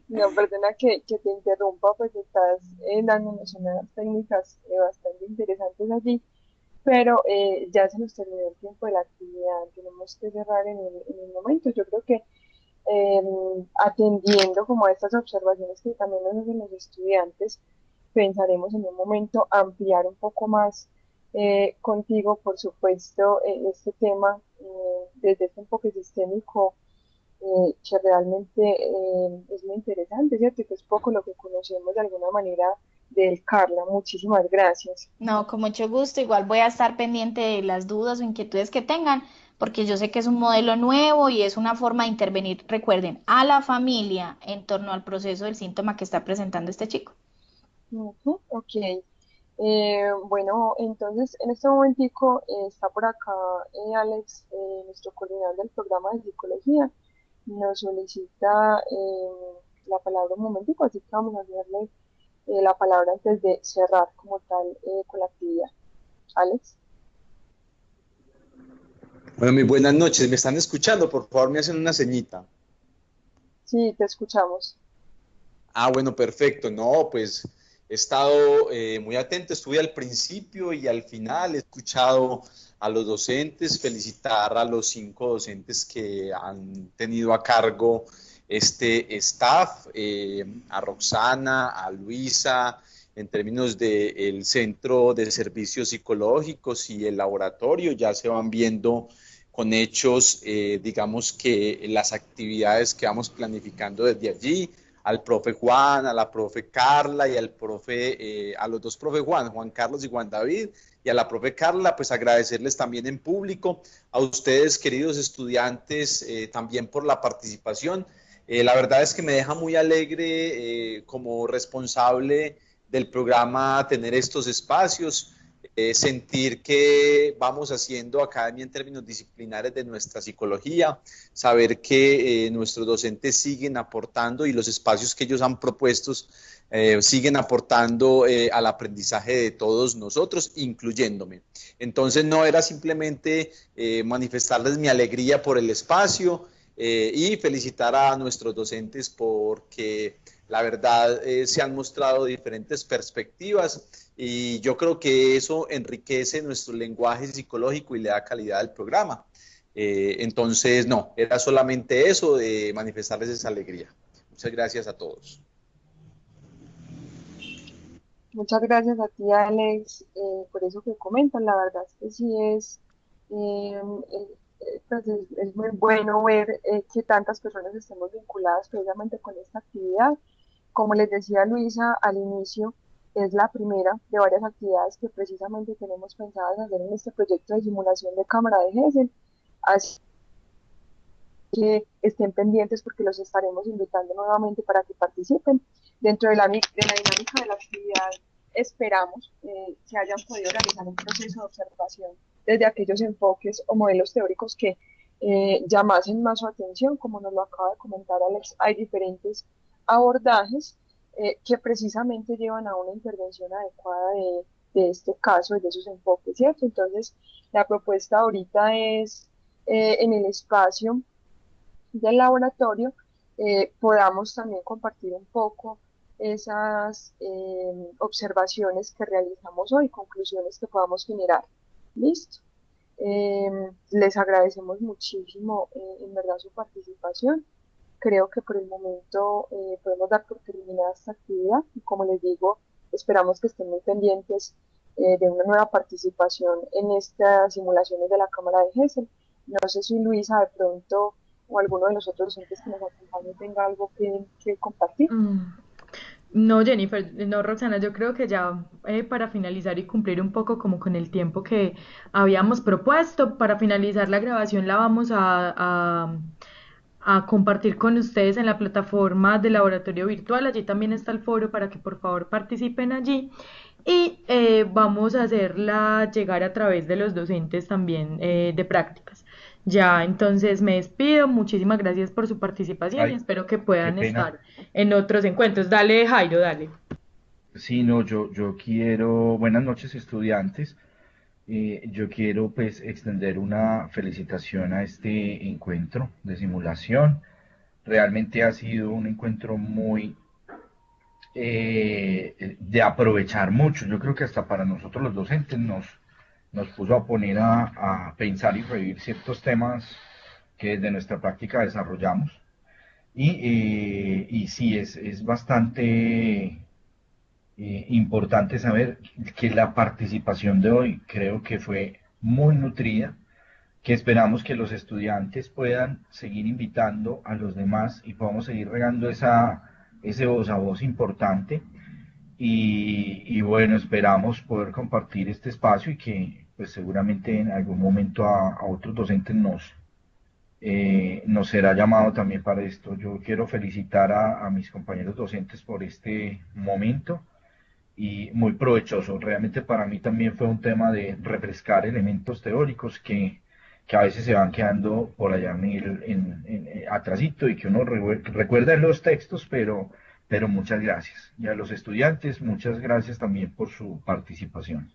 no, perdona que te interrumpa, pues estás dándonos unas técnicas bastante interesantes allí, pero ya se nos terminó el tiempo de la actividad, tenemos que cerrar en el momento. Yo creo que atendiendo como a estas observaciones que también nos hacen los estudiantes, pensaremos en un momento ampliar un poco más contigo, por supuesto, este tema desde este enfoque sistémico que realmente es muy interesante, ¿cierto? Y que es poco lo que conocemos de alguna manera del Carla. Muchísimas gracias. No, con mucho gusto. Igual voy a estar pendiente de las dudas o inquietudes que tengan, porque yo sé que es un modelo nuevo y es una forma de intervenir, recuerden, a la familia en torno al proceso del síntoma que está presentando este chico. Ujú, ok. Bueno, entonces en este momentico está por acá Alex, nuestro coordinador del programa de psicología, nos solicita la palabra un momentico, así que vamos a darle la palabra antes de cerrar como tal con la actividad. Alex. Bueno, muy buenas noches. ¿Me están escuchando? Por favor, me hacen una ceñita. Sí, te escuchamos. Bueno, perfecto. No, pues he estado muy atento, estuve al principio y al final, he escuchado a los docentes, felicitar a los 5 docentes que han tenido a cargo este staff, a Roxana, a Luisa, en términos del Centro de Servicios Psicológicos y el laboratorio, ya se van viendo con hechos, digamos que las actividades que vamos planificando desde allí, al profe Juan, a la profe Carla y al profe, a los dos profe Juan, Juan Carlos y Juan David, y a la profe Carla, pues agradecerles también en público, a ustedes queridos estudiantes, también por la participación. La verdad es que me deja muy alegre como responsable del programa tener estos espacios, sentir que vamos haciendo academia en términos disciplinares de nuestra psicología, saber que nuestros docentes siguen aportando y los espacios que ellos han propuesto siguen aportando al aprendizaje de todos nosotros, incluyéndome. Entonces no era simplemente manifestarles mi alegría por el espacio y felicitar a nuestros docentes porque la verdad se han mostrado diferentes perspectivas y yo creo que eso enriquece nuestro lenguaje psicológico y le da calidad al programa. Entonces, no, era solamente eso, de manifestarles esa alegría. Muchas gracias a todos. Muchas gracias a ti, Alex, por eso que comentan. La verdad es que sí eh, pues es muy bueno ver que tantas personas estemos vinculadas precisamente con esta actividad. Como les decía Luisa al inicio, es la primera de varias actividades que precisamente tenemos pensadas hacer en este proyecto de simulación de cámara de Gesell. Así que estén pendientes porque los estaremos invitando nuevamente para que participen. Dentro de la dinámica de la actividad, esperamos que hayan podido realizar un proceso de observación desde aquellos enfoques o modelos teóricos que llamasen más su atención. Como nos lo acaba de comentar Alex, hay diferentes abordajes que precisamente llevan a una intervención adecuada de este caso y de sus enfoques, ¿cierto? Entonces, la propuesta ahorita es en el espacio del laboratorio podamos también compartir un poco esas observaciones que realizamos hoy, conclusiones que podamos generar. Listo. Les agradecemos muchísimo en verdad su participación. Creo que por el momento podemos dar por terminada esta actividad y como les digo, esperamos que estén muy pendientes de una nueva participación en estas simulaciones de la cámara de Gesell. No sé si Luisa de pronto o alguno de los otros docentes que nos acompañen tenga algo que compartir. No, Jennifer, no, Roxana, yo creo que ya para finalizar y cumplir un poco como con el tiempo que habíamos propuesto, para finalizar la grabación la vamos a compartir con ustedes en la plataforma de laboratorio virtual. Allí también está el foro para que por favor participen allí. Y vamos a hacerla llegar a través de los docentes también de prácticas. Ya, entonces me despido. Muchísimas gracias por su participación y Ay, espero que qué puedan pena. estar en otros encuentros. Dale, Jairo, dale. Sí, no, yo quiero, buenas noches estudiantes. Yo quiero pues extender una felicitación a este encuentro de simulación. Realmente ha sido un encuentro muy de aprovechar mucho. Yo creo que hasta para nosotros los docentes nos puso a poner a pensar y revivir ciertos temas que desde nuestra práctica desarrollamos. Y sí, es bastante importante saber que la participación de hoy creo que fue muy nutrida, que esperamos que los estudiantes puedan seguir invitando a los demás y podamos seguir regando ese voz a voz importante. Y bueno, esperamos poder compartir este espacio y que pues seguramente en algún momento a otros docentes nos será llamado también para esto. Yo quiero felicitar a mis compañeros docentes por este momento y muy provechoso. Realmente para mí también fue un tema de refrescar elementos teóricos que a veces se van quedando por allá atrasito y que uno recuerda en los textos, pero muchas gracias. Y a los estudiantes, muchas gracias también por su participación.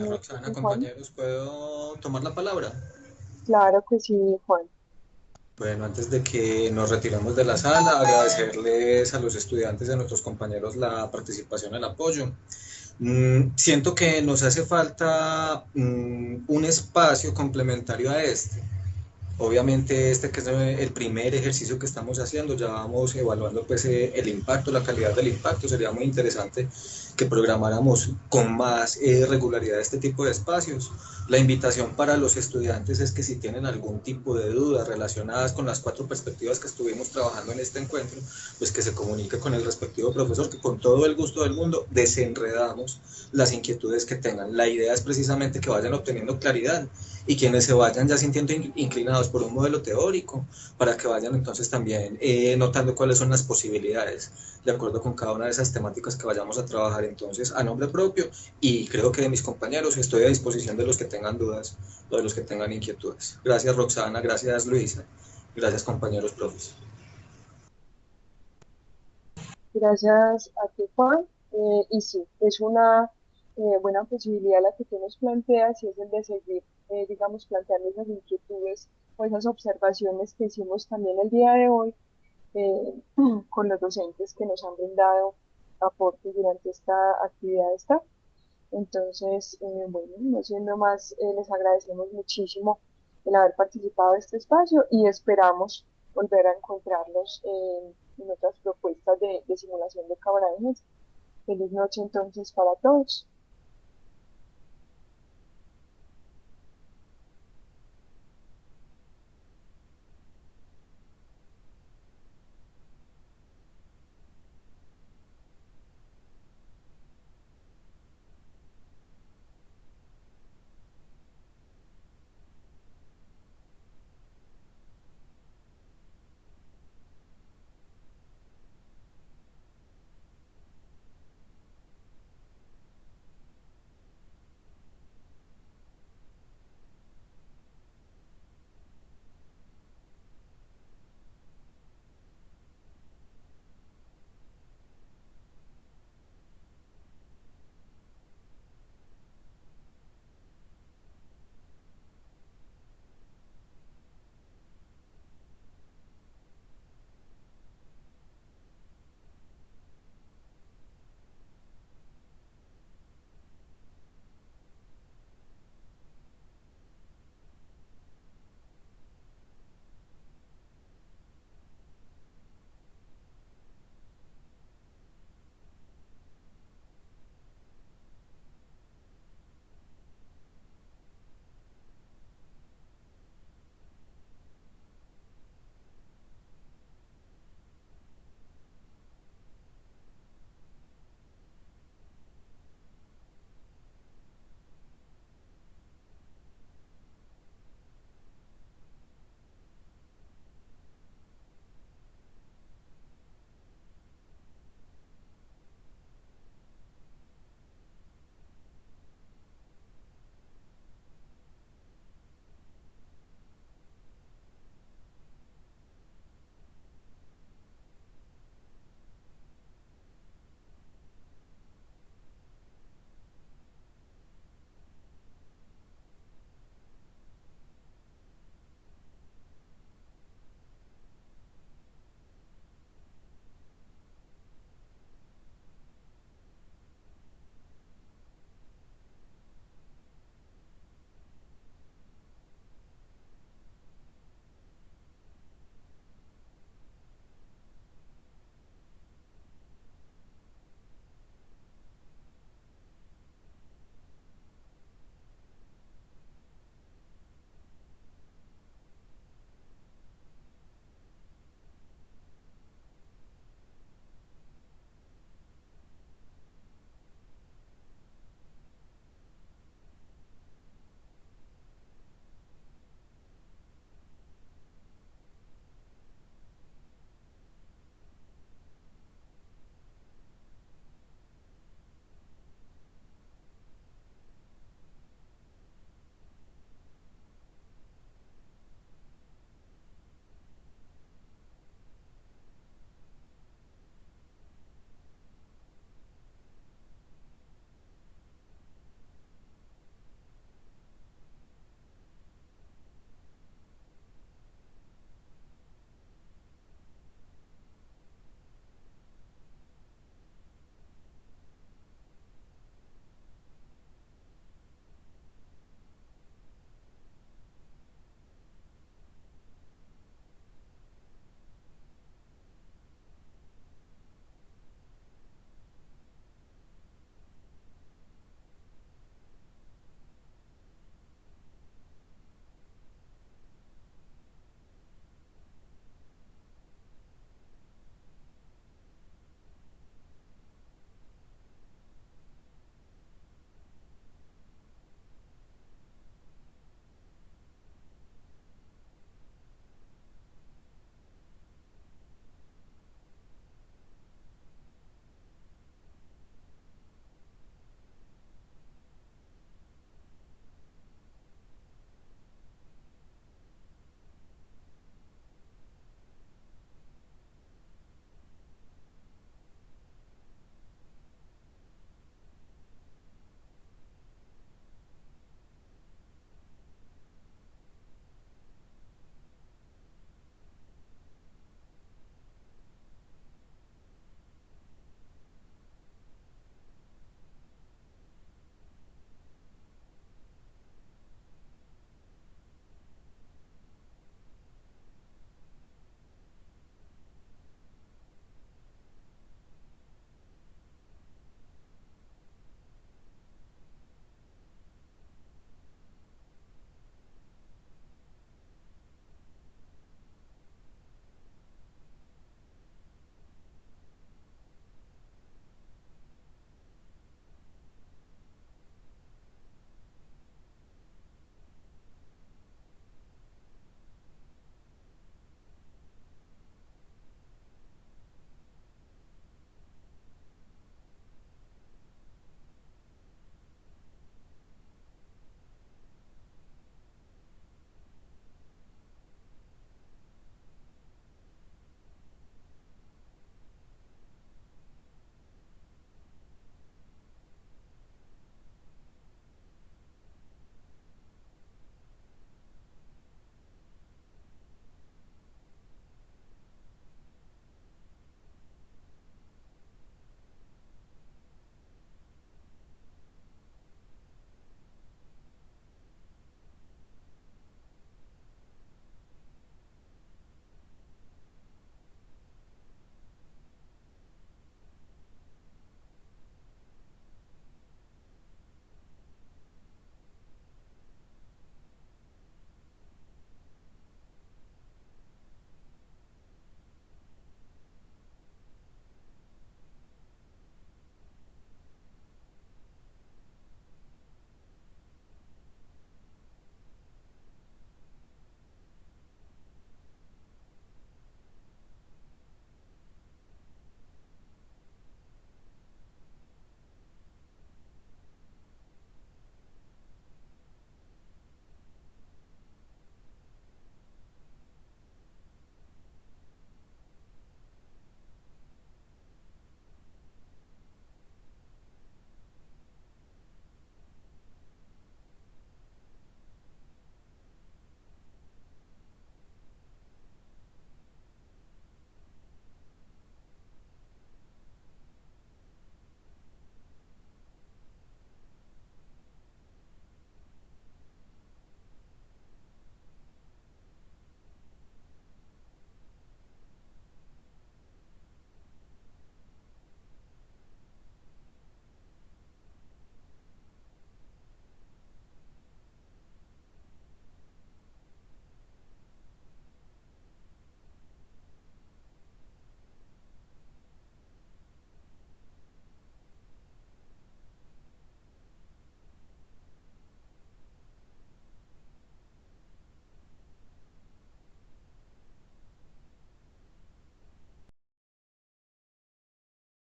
Roxana, Juan. compañeros, ¿puedo tomar la palabra? Claro que sí, Juan. Bueno, antes de que nos retiremos de la sala, agradecerles a los estudiantes y a nuestros compañeros la participación, el apoyo. Siento que nos hace falta un espacio complementario a este. Obviamente que es el primer ejercicio que estamos haciendo, ya vamos evaluando pues el impacto, la calidad del impacto. Sería muy interesante que programáramos con más regularidad este tipo de espacios. La invitación para los estudiantes es que si tienen algún tipo de dudas relacionadas con las 4 perspectivas que estuvimos trabajando en este encuentro, pues que se comunique con el respectivo profesor, que con todo el gusto del mundo desenredamos las inquietudes que tengan. La idea es precisamente que vayan obteniendo claridad y quienes se vayan ya sintiendo inclinados por un modelo teórico, para que vayan entonces también notando cuáles son las posibilidades de acuerdo con cada una de esas temáticas que vayamos a trabajar. Entonces, a nombre propio y creo que de mis compañeros, estoy a disposición de los que tengan dudas o de los que tengan inquietudes. Gracias Roxana, gracias Luisa, gracias compañeros profes. Gracias a ti, Juan. Y sí, es una buena posibilidad la que tú nos planteas y es el de seguir, digamos, planteando esas inquietudes o esas observaciones que hicimos también el día de hoy eh, con los docentes que nos han brindado aportes durante esta actividad esta. Entonces, bueno, no siendo más, les agradecemos muchísimo el haber participado de este espacio y esperamos volver a encontrarnos en otras propuestas de simulación de cabonajes. Feliz noche entonces para todos.